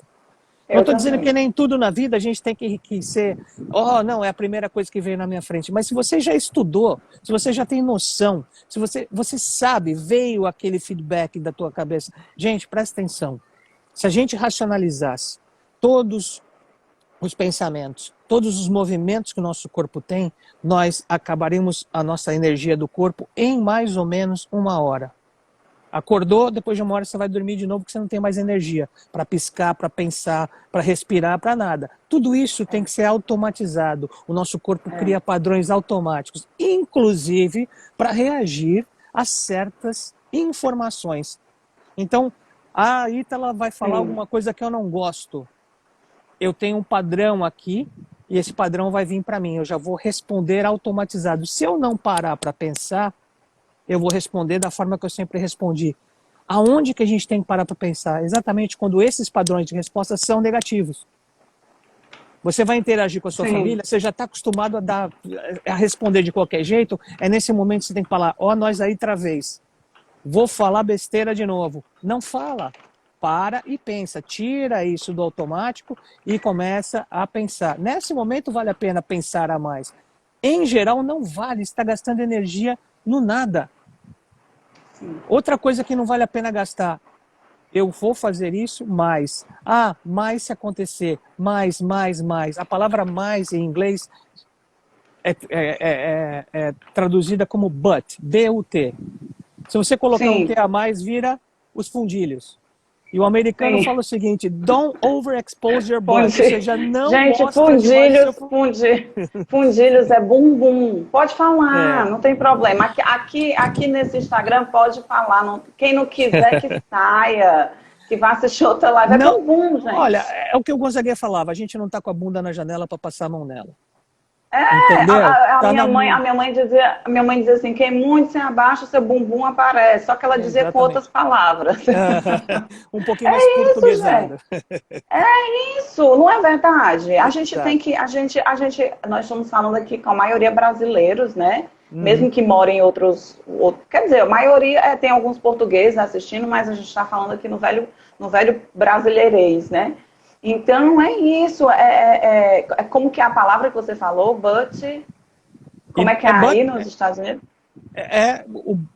Não estou dizendo que nem tudo na vida a gente tem que ser, não, é a primeira coisa que veio na minha frente. Mas se você já estudou, se você já tem noção, se você sabe, veio aquele feedback da tua cabeça. Gente, presta atenção. Se a gente racionalizasse todos os pensamentos, todos os movimentos que o nosso corpo tem, nós acabaríamos a nossa energia do corpo em mais ou menos 1 hora. Acordou, depois de 1 hora você vai dormir de novo porque você não tem mais energia para piscar, para pensar, para respirar, para nada. Tudo isso tem que ser automatizado. O nosso corpo cria padrões automáticos, inclusive para reagir a certas informações. Então, a Ítala vai falar alguma coisa que eu não gosto. Eu tenho um padrão aqui e esse padrão vai vir para mim. Eu já vou responder automatizado. Se eu não parar para pensar, eu vou responder da forma que eu sempre respondi. Aonde que a gente tem que parar para pensar? Exatamente quando esses padrões de resposta são negativos. Você vai interagir com a sua família, você já está acostumado a responder de qualquer jeito, é nesse momento que você tem que falar, nós aí outra vez. Vou falar besteira de novo. Não fala. Para e pensa. Tira isso do automático e começa a pensar. Nesse momento vale a pena pensar a mais. Em geral não vale, você está gastando energia no nada. Outra coisa que não vale a pena gastar. Eu vou fazer isso, mais. Mais se acontecer. Mais. A palavra mais em inglês é traduzida como but. B-U-T. Se você colocar um T a mais, vira os fundilhos. E o americano fala o seguinte, don't overexpose your butt, ou seja, não mostra demais seu... Fundilhos é bumbum. Pode falar, não tem problema. Aqui nesse Instagram pode falar. Quem não quiser que saia, que vá assistir outra live. É bumbum, gente. Olha, é o que o Gonzaguinha falava, a gente não tá com a bunda na janela para passar a mão nela. Entendeu? A minha mãe dizia assim, quem muito se abaixa, seu bumbum aparece. Só que ela dizia com outras palavras. Um pouquinho mais portuguesado. É isso, não é verdade? A gente tem que, nós estamos falando aqui com a maioria brasileiros, né? Mesmo que morem em outros, quer dizer, a maioria tem alguns portugueses assistindo, mas a gente está falando aqui no velho brasileirês, né? Então, é isso. É como que é a palavra que você falou, but... Como é que é aí nos Estados Unidos?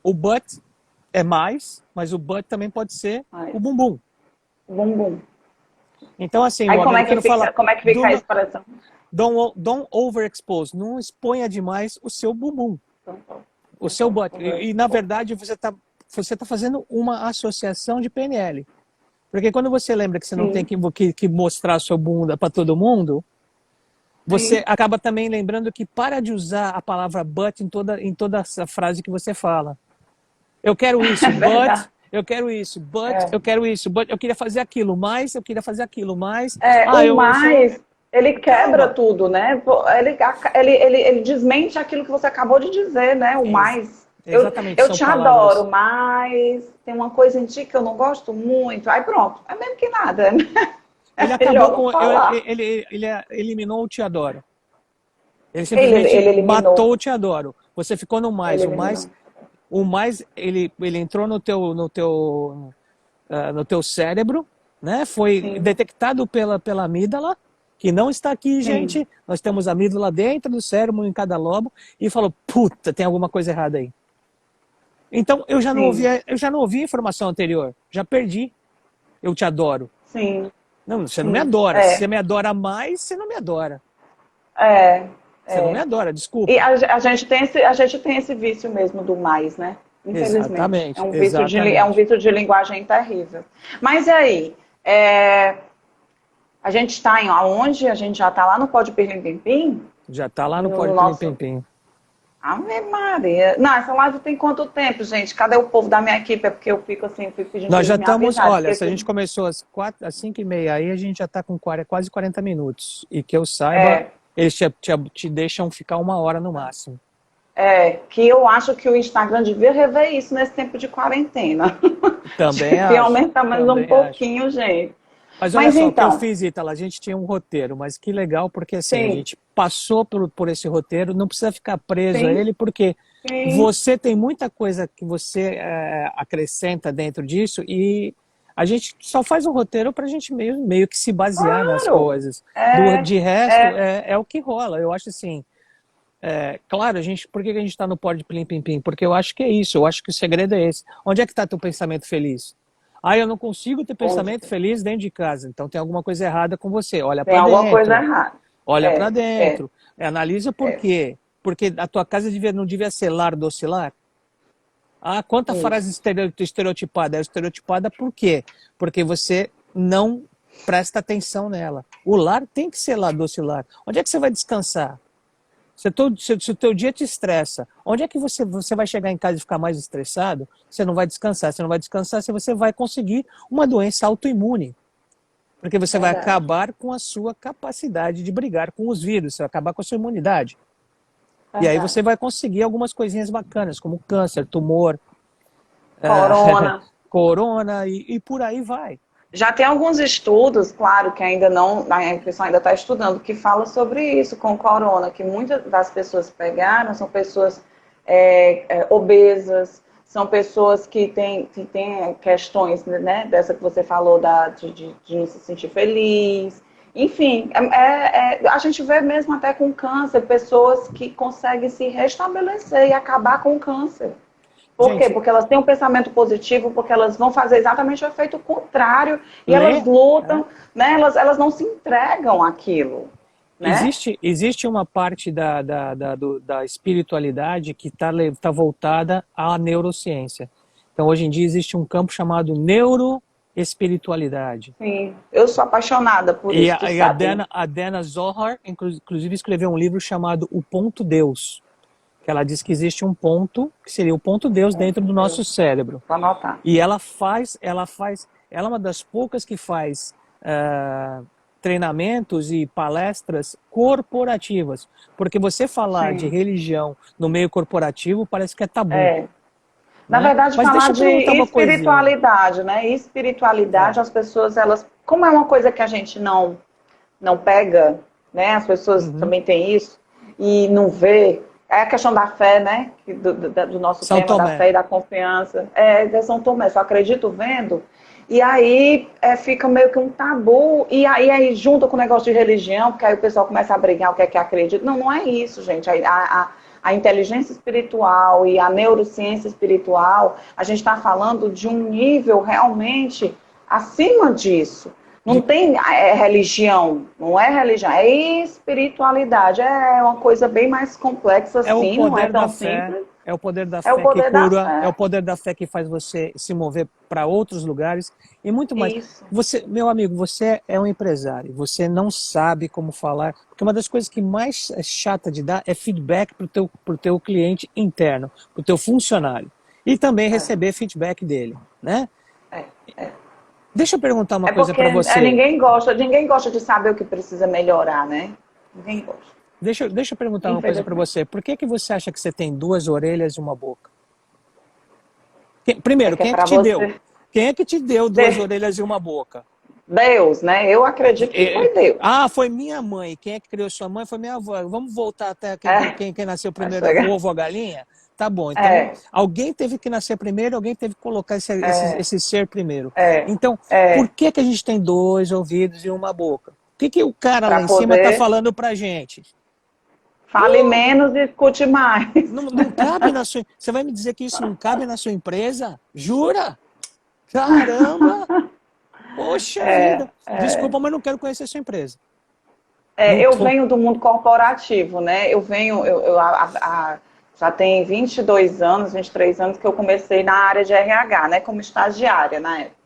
O but é mais, mas o but também pode ser o bumbum. Bumbum. Então, assim, aí, como é que fica a expressão? Don't overexpose. Não exponha demais o seu bumbum. O seu but. E na verdade, você tá fazendo uma associação de PNL. Porque quando você lembra que você não tem que mostrar a sua bunda para todo mundo, você acaba também lembrando que para de usar a palavra but em toda essa frase que você fala. Eu quero isso, but, eu quero isso, but, eu quero isso, but, eu queria fazer aquilo, mas eu queria fazer aquilo, mas... Ele quebra tudo, né? Ele desmente aquilo que você acabou de dizer, né? O mais. Exatamente, eu te adoro, mas tem uma coisa em ti que eu não gosto muito. Aí pronto, é mesmo que nada. Ele acabou com... Ele eliminou o te adoro. Ele simplesmente matou o te adoro. Você ficou no mais. O mais, ele entrou no teu cérebro, né? Foi detectado pela amígdala, que não está aqui, gente. Nós temos a amígdala dentro do cérebro, em cada lobo, e falou, puta, tem alguma coisa errada aí. Então, eu já não ouvi a informação anterior. Já perdi. Eu te adoro. Sim. Não, você não me adora. Se você me adora mais, você não me adora. Você não me adora, desculpa. E a gente tem esse vício mesmo do mais, né? Infelizmente. Exatamente. É um vício de linguagem terrível. Mas e aí? A gente está em aonde? A gente já está lá no Pode Pirlim Pim Pim? Já está lá no Pode Pirlim Pim Pim. Ave Maria. Não, essa live tem quanto tempo, gente? Cadê o povo da minha equipe? É porque eu fico assim, fico pedindo. Nós já estamos, olha, se a gente começou às 5h30 aí, a gente já está com quase 40 minutos. E que eu saiba, eles te deixam ficar 1 hora no máximo. Que eu acho que o Instagram devia rever isso nesse tempo de quarentena. Também acho. E aumentar mais pouquinho, gente. Mas olha só, então, o que eu fiz, Ítala, a gente tinha um roteiro, mas que legal, porque assim, a gente passou por esse roteiro, não precisa ficar preso a ele, porque você tem muita coisa que você acrescenta dentro disso e a gente só faz um roteiro para a gente meio que se basear nas coisas. De resto, é o que rola. Eu acho assim, claro, por que a gente está no Pode Plim Pim Pim? Porque eu acho que é isso, eu acho que o segredo é esse. Onde é que está teu pensamento feliz? Eu não consigo ter pensamento feliz dentro de casa. Então tem alguma coisa errada com você. Olha para dentro. Tem alguma coisa errada. Olha para dentro. Analisa por quê. Porque a tua casa não devia ser lar docilar? Quanta frase estereotipada? É estereotipada por quê? Porque você não presta atenção nela. O lar tem que ser lar docilar. Onde é que você vai descansar? Se o teu dia te estressa, onde é que você vai chegar em casa e ficar mais estressado? Você não vai descansar. Você não vai descansar se você vai conseguir uma doença autoimune. Porque você vai acabar com a sua capacidade de brigar com os vírus. Você vai acabar com a sua imunidade. E aí você vai conseguir algumas coisinhas bacanas, como câncer, tumor, corona e por aí vai. Já tem alguns estudos, claro, que ainda não, a pessoa ainda está estudando, que fala sobre isso com corona, que muitas das pessoas que pegaram são pessoas obesas, são pessoas que têm questões, né, dessa que você falou, de não se sentir feliz. Enfim, a gente vê mesmo até com câncer, pessoas que conseguem se restabelecer e acabar com o câncer. Por quê? Porque elas têm um pensamento positivo, porque elas vão fazer exatamente o efeito contrário e elas lutam, né? Elas não se entregam àquilo. Né? Existe uma parte da espiritualidade que tá voltada à neurociência. Então, hoje em dia, existe um campo chamado neuroespiritualidade. Sim, eu sou apaixonada por isso. E a Dana Zohar, inclusive, escreveu um livro chamado O Ponto Deus. Ela diz que existe um ponto, que seria o ponto Deus dentro do nosso cérebro. Vou anotar. E ela é uma das poucas que faz treinamentos e palestras corporativas. Porque você falar de religião no meio corporativo parece que é tabu. Na verdade, mas falar de espiritualidade, né? Espiritualidade, as pessoas, como é uma coisa que a gente não pega, né? As pessoas também têm isso, e não vê. É a questão da fé, né? Do nosso São tema Tomé. Da fé e da confiança. De São Tomé, só acredito vendo. E aí fica meio que um tabu. E aí junta com o negócio de religião, porque aí o pessoal começa a brigar o que é que acredita. Não é isso, gente. A inteligência espiritual e a neurociência espiritual, a gente está falando de um nível realmente acima disso. Não tem religião, não é religião, é espiritualidade. É uma coisa bem mais complexa É o assim, não é poder da tão fé, simples. é o poder da É o fé que poder da cura, é o fé. poder da fé que faz você se mover para outros lugares e muito mais. Isso. Você, meu amigo, você é um empresário, você não sabe como falar, porque uma das coisas que mais é chata de dar é feedback pro teu cliente interno, pro teu funcionário. E também É, receber feedback dele, né? é, é. Deixa eu perguntar uma É coisa porque para você. ninguém gosta de saber o que precisa melhorar, né? Ninguém gosta. Deixa eu perguntar uma coisa para Infelizmente. você. Por que você acha que você tem duas orelhas e uma boca? É Primeiro, que é quem é que para te deu? você. Quem é que te deu duas De- orelhas e uma boca? Deus, né? Eu acredito que foi Deus. Ah, foi minha mãe. Quem é que criou sua mãe foi minha avó. Vamos voltar até É, quem nasceu vai primeiro, avô chegar. ou avó galinha? Tá bom. Então, É, alguém teve que nascer primeiro, alguém teve que colocar é, esse ser primeiro. é, Então, por é. que a gente tem dois ouvidos e uma boca? O que o cara lá Para em cima está poder. falando pra gente? Fale menos e escute mais. Não cabe na sua. Você vai me dizer que isso não cabe na sua empresa? Jura? Caramba! Poxa vida! Desculpa, mas não quero conhecer a sua empresa. Não Eu tô. venho do mundo corporativo, né? Eu venho, já tem 22 anos, 23 anos que eu comecei na área de RH, né? Como estagiária na época.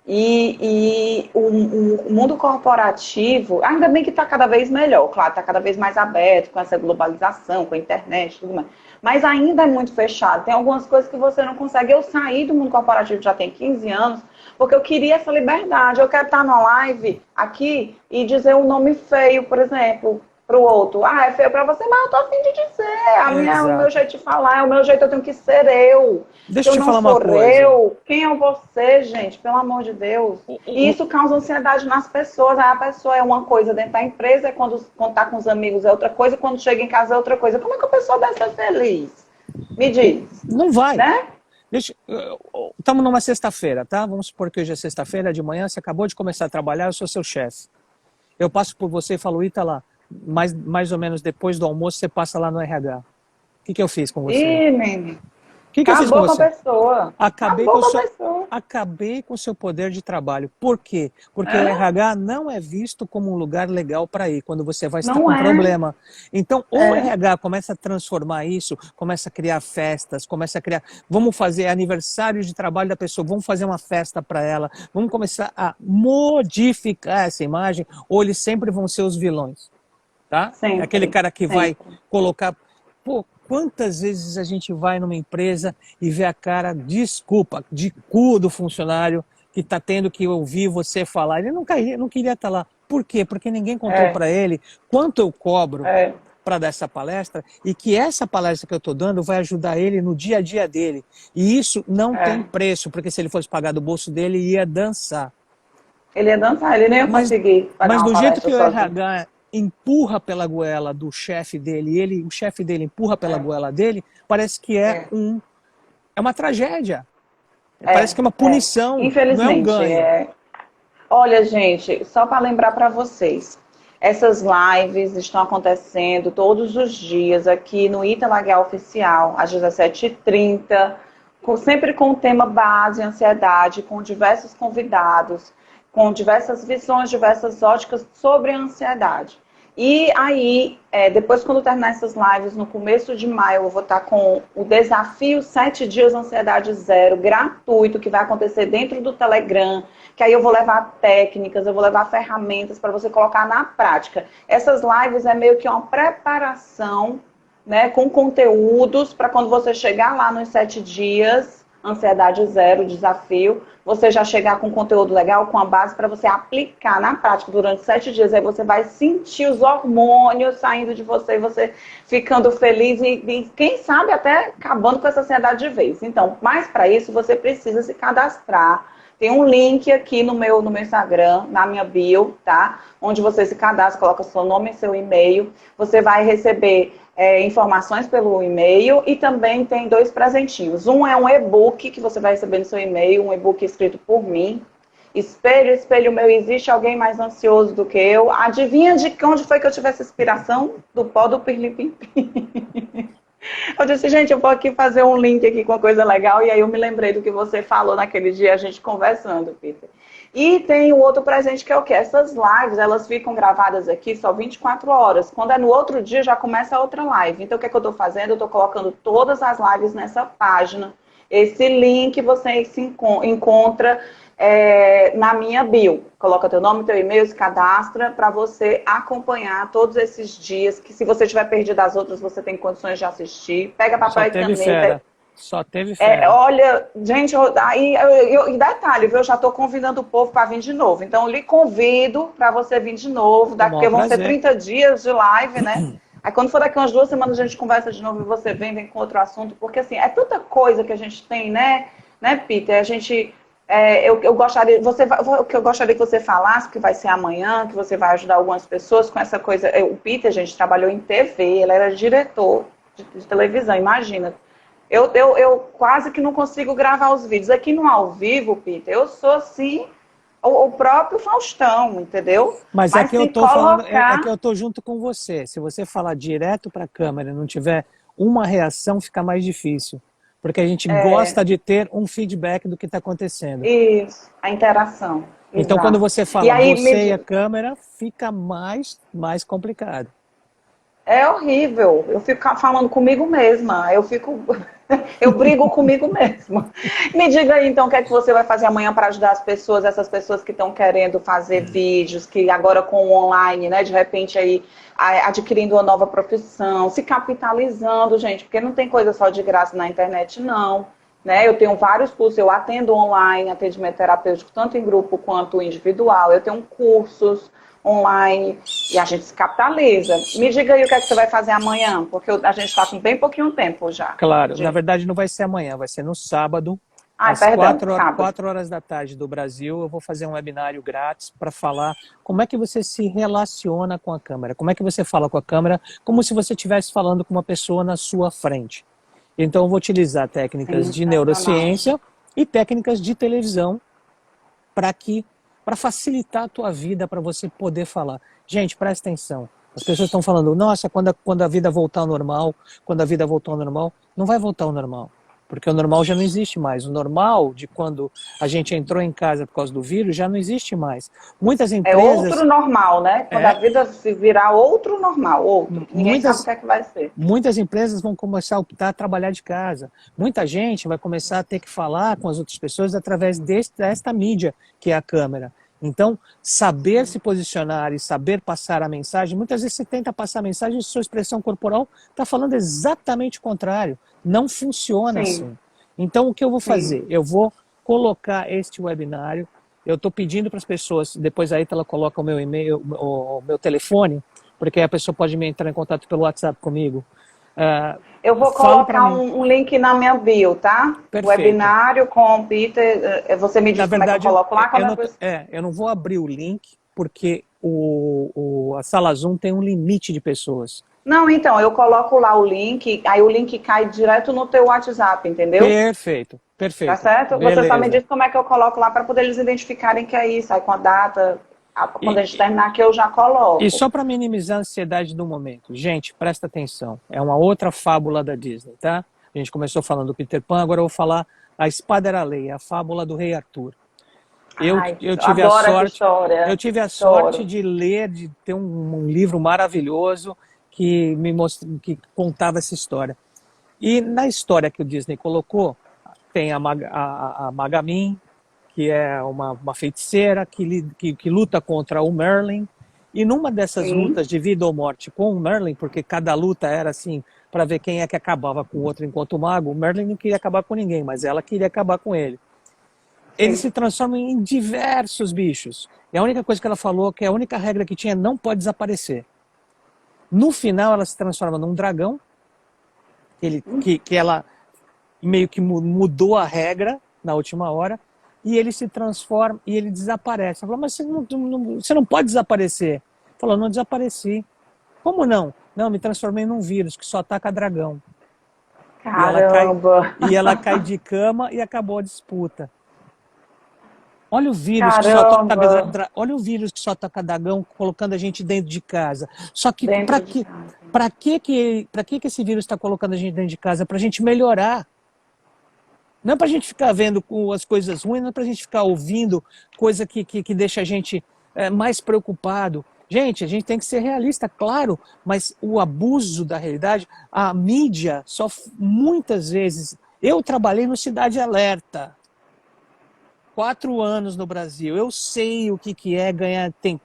E o mundo corporativo, ainda bem que está cada vez melhor, claro, está cada vez mais aberto com essa globalização, com a internet e tudo mais. Mas ainda é muito fechado. Tem algumas coisas que você não consegue. Eu saí do mundo corporativo já tem 15 anos, porque eu queria essa liberdade. Eu quero estar numa live aqui e dizer um nome feio, por exemplo, para o outro. Ah, é feio para você, mas eu tô a fim de dizer. O meu Exato. jeito de falar, é o meu jeito, eu tenho que ser eu. Se Deixa eu eu te não falar uma for coisa. eu, quem é você, gente? Pelo amor de Deus. E isso causa ansiedade nas pessoas. Aí a pessoa é uma coisa dentro da empresa, quando tá com os amigos é outra coisa, quando chega em casa é outra coisa. Como é que a pessoa deve ser feliz? Me diz, Não vai. né? Estamos numa sexta-feira, tá? Vamos supor que hoje é sexta-feira de manhã, você acabou de começar a trabalhar, eu sou seu chefe. Eu passo por você e falo, Ita lá, mais ou menos depois do almoço você passa lá no RH. O que eu fiz com você? Ih, menino, O que eu fiz com acabou com a você? pessoa. Acabei com Acabou o com a seu, pessoa. acabei com o seu poder de trabalho. Por quê? Porque o É? RH não é visto como um lugar legal para ir quando você vai estar Não com é. problema. Então, ou o É. RH começa a transformar isso, começa a criar festas, começa a criar, vamos fazer aniversário de trabalho da pessoa, vamos fazer uma festa para ela, vamos começar a modificar essa imagem, ou eles sempre vão ser os vilões, tá? É aquele Sempre, cara que vai sempre. colocar. Pô, quantas vezes a gente vai numa empresa e vê a cara, desculpa, de cu do funcionário que está tendo que ouvir você falar. Ele não queria estar lá. Por quê? Porque ninguém contou É, para ele quanto eu cobro é, para dar essa palestra e que essa palestra que eu estou dando vai ajudar ele no dia a dia dele. E isso não tem é. preço, porque se ele fosse pagar do bolso dele, ia dançar. Ele ia dançar, ele nem ia Mas, conseguir pagar mas uma do jeito palestra que o sozinho. RH empurra pela goela do chefe dele, o chefe dele empurra pela É, goela dele, parece que é, é uma tragédia. Parece é, que é uma é. punição, não é um Infelizmente, ganho. Olha, gente, só para lembrar para vocês, essas lives estão acontecendo todos os dias aqui no Italagué Oficial, às 17h30, sempre com o tema base, ansiedade, com diversos convidados, com diversas visões, diversas óticas sobre a ansiedade. E aí, depois quando terminar essas lives, no começo de maio, eu vou estar com o desafio 7 dias ansiedade zero, gratuito, que vai acontecer dentro do Telegram, que aí eu vou levar técnicas, eu vou levar ferramentas para você colocar na prática. Essas lives é meio que uma preparação, né, com conteúdos para quando você chegar lá nos 7 dias, ansiedade zero, desafio, você já chegar com conteúdo legal, com a base para você aplicar na prática durante 7 dias. Aí você vai sentir os hormônios saindo de você ficando feliz e quem sabe até acabando com essa ansiedade de vez. Então, mas para isso você precisa se cadastrar. Tem um link aqui no meu Instagram, na minha bio, tá? Onde você se cadastra, coloca seu nome e seu e-mail. Você vai receber informações pelo e-mail e também tem 2 presentinhos. Um é um e-book que você vai receber no seu e-mail, um e-book escrito por mim. Espelho, espelho meu, existe alguém mais ansioso do que eu? Adivinha de onde foi que eu tive essa inspiração? Do pó do pirlim-pim-pim. Eu disse, gente, eu vou aqui fazer um link aqui com uma coisa legal, e aí eu me lembrei do que você falou naquele dia, a gente conversando, Peter. E tem o outro presente que é o quê? Essas lives, elas ficam gravadas aqui só 24 horas. Quando é no outro dia, já começa a outra live. Então, o que é que eu estou fazendo? Eu estou colocando todas as lives nessa página. Esse link você se encontra na minha bio. Coloca teu nome, teu e-mail, se cadastra para você acompanhar todos esses dias, que se você tiver perdido as outras, você tem condições de assistir. Pega papel Só e teve caneta. fera. Só teve fera. Olha, gente, aí e detalhe, viu? Eu já estou convidando o povo para vir de novo. Então, eu lhe convido para você vir de novo, Com o porque maior vão ser prazer. 30 dias de live, né? Aí quando for daqui umas 2 semanas a gente conversa de novo e você vem com outro assunto, porque assim, é tanta coisa que a gente tem, né, Peter? A gente. Eu gostaria, o que eu gostaria que você falasse, que vai ser amanhã, que você vai ajudar algumas pessoas com essa coisa. O Peter, a gente trabalhou em TV, ele era diretor de televisão, imagina. Eu quase que não consigo gravar os vídeos. Aqui no ao vivo, Peter, eu sou assim, o próprio Faustão, entendeu? Mas é Mas que eu se tô falando, é que colocar. eu tô junto com você. Se você falar direto para a câmera e não tiver uma reação, fica mais difícil. Porque a gente gosta de ter um feedback do que está acontecendo. Isso, a interação. Então, quando Exato. você E fala aí, você e a câmera, fica mais complicado. é horrível. Eu fico falando comigo mesma. Eu brigo comigo mesma. Me diga aí, então, o que é que você vai fazer amanhã para ajudar as pessoas, essas pessoas que estão querendo fazer vídeos, que agora com o online, né, de repente aí adquirindo uma nova profissão, se capitalizando, gente, porque não tem coisa só de graça na internet, não. Né? Eu tenho vários cursos, eu atendo online, atendimento terapêutico, tanto em grupo quanto individual. Eu tenho cursos online e a gente se capitaliza. Me diga aí o que é que você vai fazer amanhã, porque a gente está com bem pouquinho tempo já. Claro, na verdade não vai ser amanhã, vai ser no sábado, Ai, às perdão, sábado. 4 horas da tarde do Brasil. Eu vou fazer um webinário grátis para falar como é que você se relaciona com a câmera, como é que você fala com a câmera, como se você estivesse falando com uma pessoa na sua frente. Então eu vou utilizar técnicas de Sensacional. neurociência e técnicas de televisão para facilitar a tua vida, para você poder falar. Gente, presta atenção. As pessoas estão falando, nossa, quando a vida voltar ao normal, quando a vida voltar ao normal, não vai voltar ao normal. Porque o normal já não existe mais. O normal de quando a gente entrou em casa por causa do vírus já não existe mais. Muitas É outro empresas... normal, né? Quando a vida se virar outro normal, outro. Que ninguém sabe o Muitas, que é que vai ser. muitas empresas vão começar a optar a trabalhar de casa. Muita gente vai começar a ter que falar com as outras pessoas através desta mídia, que é a câmera. Então, saber se posicionar e saber passar a mensagem, muitas vezes você tenta passar a mensagem e sua expressão corporal está falando exatamente o contrário. Não funciona Sim, assim. Então, o que eu vou sim. fazer? Eu vou colocar este webinário, eu estou pedindo para as pessoas, depois aí ela coloca o meu e-mail, o meu telefone, porque a pessoa pode me entrar em contato pelo WhatsApp comigo. Eu vou Fala para colocar mim. um link na minha bio, tá? Perfeito. Webinário com o Peter. Você me Na diz como é que eu verdade, coloco lá? eu não vou abrir o link, porque a sala Zoom tem um limite de pessoas. Não, então, eu coloco lá o link, aí o link cai direto no teu WhatsApp, entendeu? Perfeito, Tá perfeito. certo? Você só me Beleza. diz como é que eu coloco lá para poder eles identificarem que é isso. Aí com a data, quando a gente E, terminar aqui, eu já e coloco. só para minimizar a ansiedade do momento, gente, presta atenção. É uma outra fábula da Disney, tá? A gente começou falando do Peter Pan, agora eu vou falar A Espada Era a Lei, a fábula do Rei Arthur. Ai, Eu eu tive a adoro essa sorte, eu história. tive a sorte Adoro. de ler, de ter um livro maravilhoso que me mostrou, que contava essa história. E na história que o Disney colocou, tem a Magamin, que é uma feiticeira que luta contra o Merlin. E numa dessas Sim, lutas de vida ou morte com o Merlin, porque cada luta era assim, para ver quem é que acabava com o outro enquanto mago, o Merlin não queria acabar com ninguém, mas ela queria acabar com ele. Eles sim. se transformam em diversos bichos. E a única coisa que ela falou, que a única regra que tinha, não pode desaparecer. No final, ela se transforma num dragão, que ela meio que mudou a regra na última hora, e ele se transforma e ele desaparece. Ela falou, mas você não pode desaparecer. Falou, não desapareci. Como não? Não, me transformei num vírus que só ataca dragão. Caramba. E ela cai de cama e acabou a disputa. Olha o vírus que só toca, Caramba. olha o vírus que só toca dragão, colocando a gente dentro de casa. Só que Dentro de casa. para que esse vírus está colocando a gente dentro de casa? Para a gente melhorar. Não é para a gente ficar vendo as coisas ruins, não é para a gente ficar ouvindo coisa que deixa a gente mais preocupado. Gente, a gente tem que ser realista, claro, mas o abuso da realidade, a mídia, só muitas vezes. Eu trabalhei no Cidade Alerta, 4 anos no Brasil. Eu sei o que é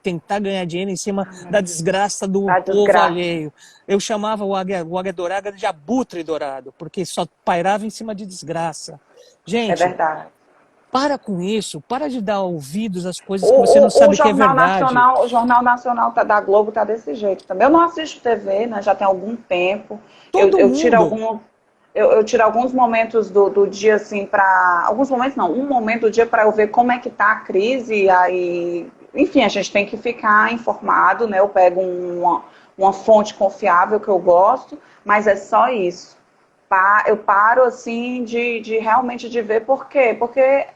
tentar ganhar dinheiro em cima da desgraça do Da povo desgraça. alheio. Eu chamava o águia dourada de abutre dourado, porque só pairava em cima de desgraça. É Gente, verdade. para com isso, para de dar ouvidos às coisas que você não sabe que é verdade. O Jornal Nacional da Globo tá desse jeito também. Eu não assisto TV, né? Já tem algum tempo. Eu, Todo eu tiro mundo. algum, eu tiro alguns momentos do dia, assim, para. Alguns momentos não, um momento do dia para eu ver como é que tá a crise. E aí, enfim, a gente tem que ficar informado, né? Eu pego uma fonte confiável que eu gosto, mas é só isso. Eu paro assim de realmente de ver por quê? Porque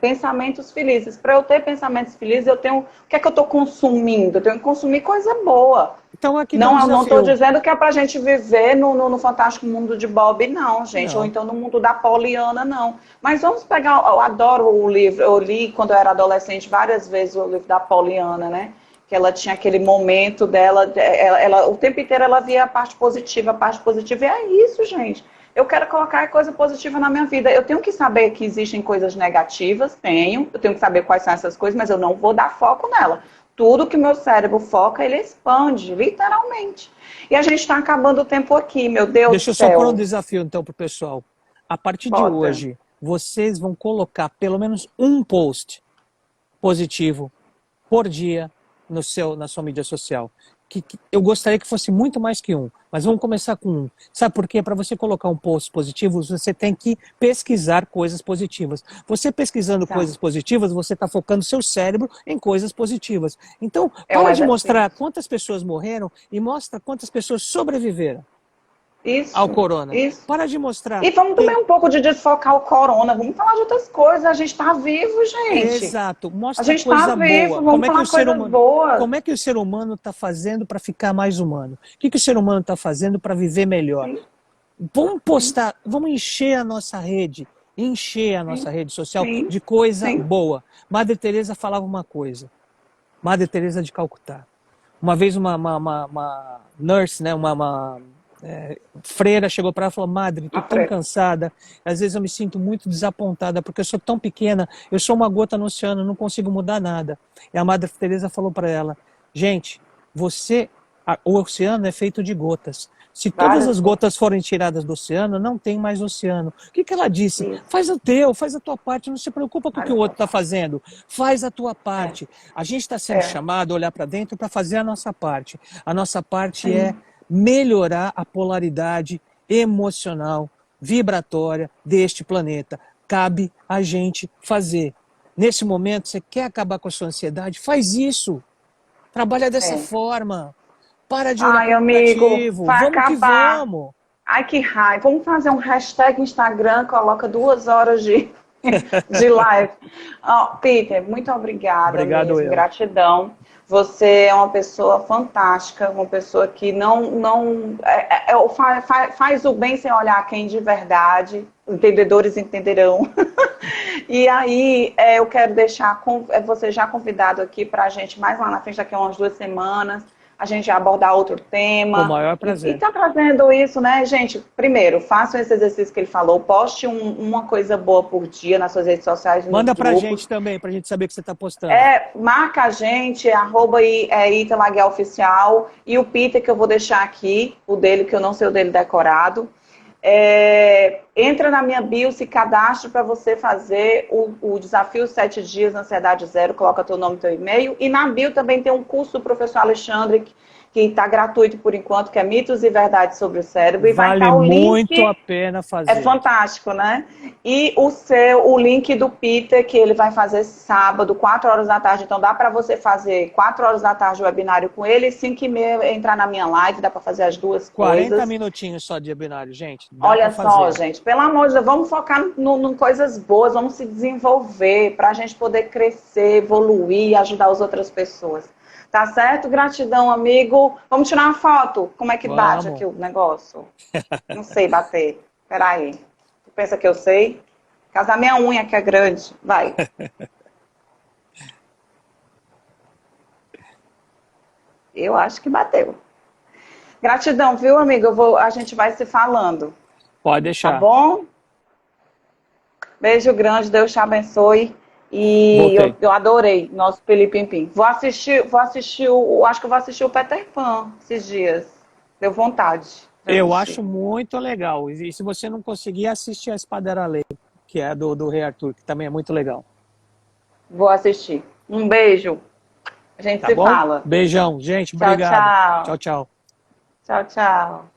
pensamentos felizes. Para eu ter pensamentos felizes, eu tenho. O que é que eu estou consumindo? Eu tenho que consumir coisa boa. Então aqui dá um Não estou desafio. dizendo que é para a gente viver no fantástico mundo de Bob, não, gente. Ou Não. então no mundo da Poliana, não. Mas vamos pegar. Eu adoro o livro. Eu li quando eu era adolescente várias vezes o livro da Poliana, né? Que ela tinha aquele momento dela, o tempo inteiro ela via a parte positiva, e é isso, gente. Eu quero colocar coisa positiva na minha vida. Eu tenho que saber que existem coisas negativas, eu tenho que saber quais são essas coisas, mas eu não vou dar foco nela. Tudo que meu cérebro foca, ele expande, literalmente. E a gente está acabando o tempo aqui, meu Deus do Deixa eu só pôr um céu. desafio então para o pessoal. A partir de Bota. hoje, vocês vão colocar pelo menos um post positivo por dia na sua mídia social. Eu gostaria que fosse muito mais que um, mas vamos começar com um. Sabe por quê? Para você colocar um post positivo, você tem que pesquisar coisas positivas. Você pesquisando Tá. coisas positivas, você está focando seu cérebro em coisas positivas. Então, É um para de mostrar exercício. quantas pessoas morreram e mostra quantas pessoas sobreviveram ao Isso, corona. isso. Para de mostrar E vamos também que um pouco de desfocar o corona. Vamos falar de outras coisas. A gente está vivo, gente. exato, A mostra gente está coisa boa. vivo. Vamos falar coisas boas. Como é que o ser humano está fazendo para ficar mais humano? O que o ser humano está fazendo para viver melhor? Sim, Vamos sim, postar, vamos encher a sim, nossa rede social sim, de coisa sim. boa. Madre Teresa falava uma coisa. Madre Teresa de Calcutá. Uma vez uma nurse, né, freira chegou para ela e falou: Madre, estou A tão Fre. cansada, às vezes eu me sinto muito desapontada porque eu sou tão pequena, eu sou uma gota no oceano, não consigo mudar nada. E a Madre Teresa falou para ela: gente, o oceano é feito de gotas. Se todas Várias as coisas. gotas forem tiradas do oceano, não tem mais oceano. O que ela disse? Isso. Faz o teu, faz a tua parte, não se preocupa com o que o Várias outro está coisas. fazendo. Faz a tua É, parte. A gente está sendo é. chamado a olhar para dentro para fazer a nossa parte. A nossa parte é Sim. melhorar a polaridade emocional, vibratória deste planeta. Cabe a gente fazer. Nesse momento, você quer acabar com a sua ansiedade? Faz isso. Trabalha dessa É. forma. Para de olhar Ai, para o amigo, negativo. vai Vamos que acabar. vamos. Ai, que raiva. Vamos fazer um hashtag Instagram, coloca 2 horas de live. Oh, Peter, muito obrigada Obrigado mesmo, eu. gratidão. Você é uma pessoa fantástica, uma pessoa que faz o bem sem olhar quem de verdade. Entendedores entenderão. E aí, eu quero deixar você já convidado aqui para a gente, mais lá na frente, daqui a umas 2 semanas, a gente abordar outro Com o tema. maior E prazer. tá trazendo isso, né, gente? Primeiro, façam esse exercício que ele falou, poste uma coisa boa por dia nas suas redes sociais, nos Manda pra grupos. gente também, pra gente saber o que você tá postando. Marca a gente, Ita Laguel Oficial, e o Peter, que eu vou deixar aqui, o dele, que eu não sei o dele decorado. Entra na minha bio, se cadastre para você fazer o desafio 7 dias na Ansiedade Zero, coloca teu nome e teu e-mail. E na bio também tem um curso do professor Alexandre, que está gratuito por enquanto, que é Mitos e Verdades sobre o Cérebro. E vai Vale estar o muito a link. pena É fazer. fantástico, né? E o link do Peter, que ele vai fazer sábado, 4 horas da tarde. Então dá para você fazer 4 horas da tarde o webinário com ele e 5h30 entrar na minha live, dá para fazer as duas 40 coisas. minutinhos só de webinário, gente. Dá pra Olha só, fazer. gente, pelo amor de Deus, vamos focar em coisas boas, vamos se desenvolver para a gente poder crescer, evoluir e ajudar as outras pessoas. Tá certo? Gratidão, amigo. Vamos tirar uma foto? Como é que bate aqui Vamos. o negócio? Não sei bater. Peraí. Pensa que eu sei? Casar minha unha que é grande. Vai. Eu acho que bateu. Gratidão, viu, amiga? A gente vai se falando. Pode Tá deixar. bom? Beijo grande, Deus te abençoe. E Voltei. eu adorei nosso Pelipimpim. Acho que eu vou assistir o Peter Pan esses dias. Deu vontade de Eu assistir. acho muito legal. E se você não conseguir, assiste a Espada Lei, que é do Rei Arthur, que também é muito legal. Vou assistir. Um beijo. A gente Tá se bom? fala. Beijão, gente. Tchau, Obrigado. tchau. Tchau, tchau. Tchau, tchau.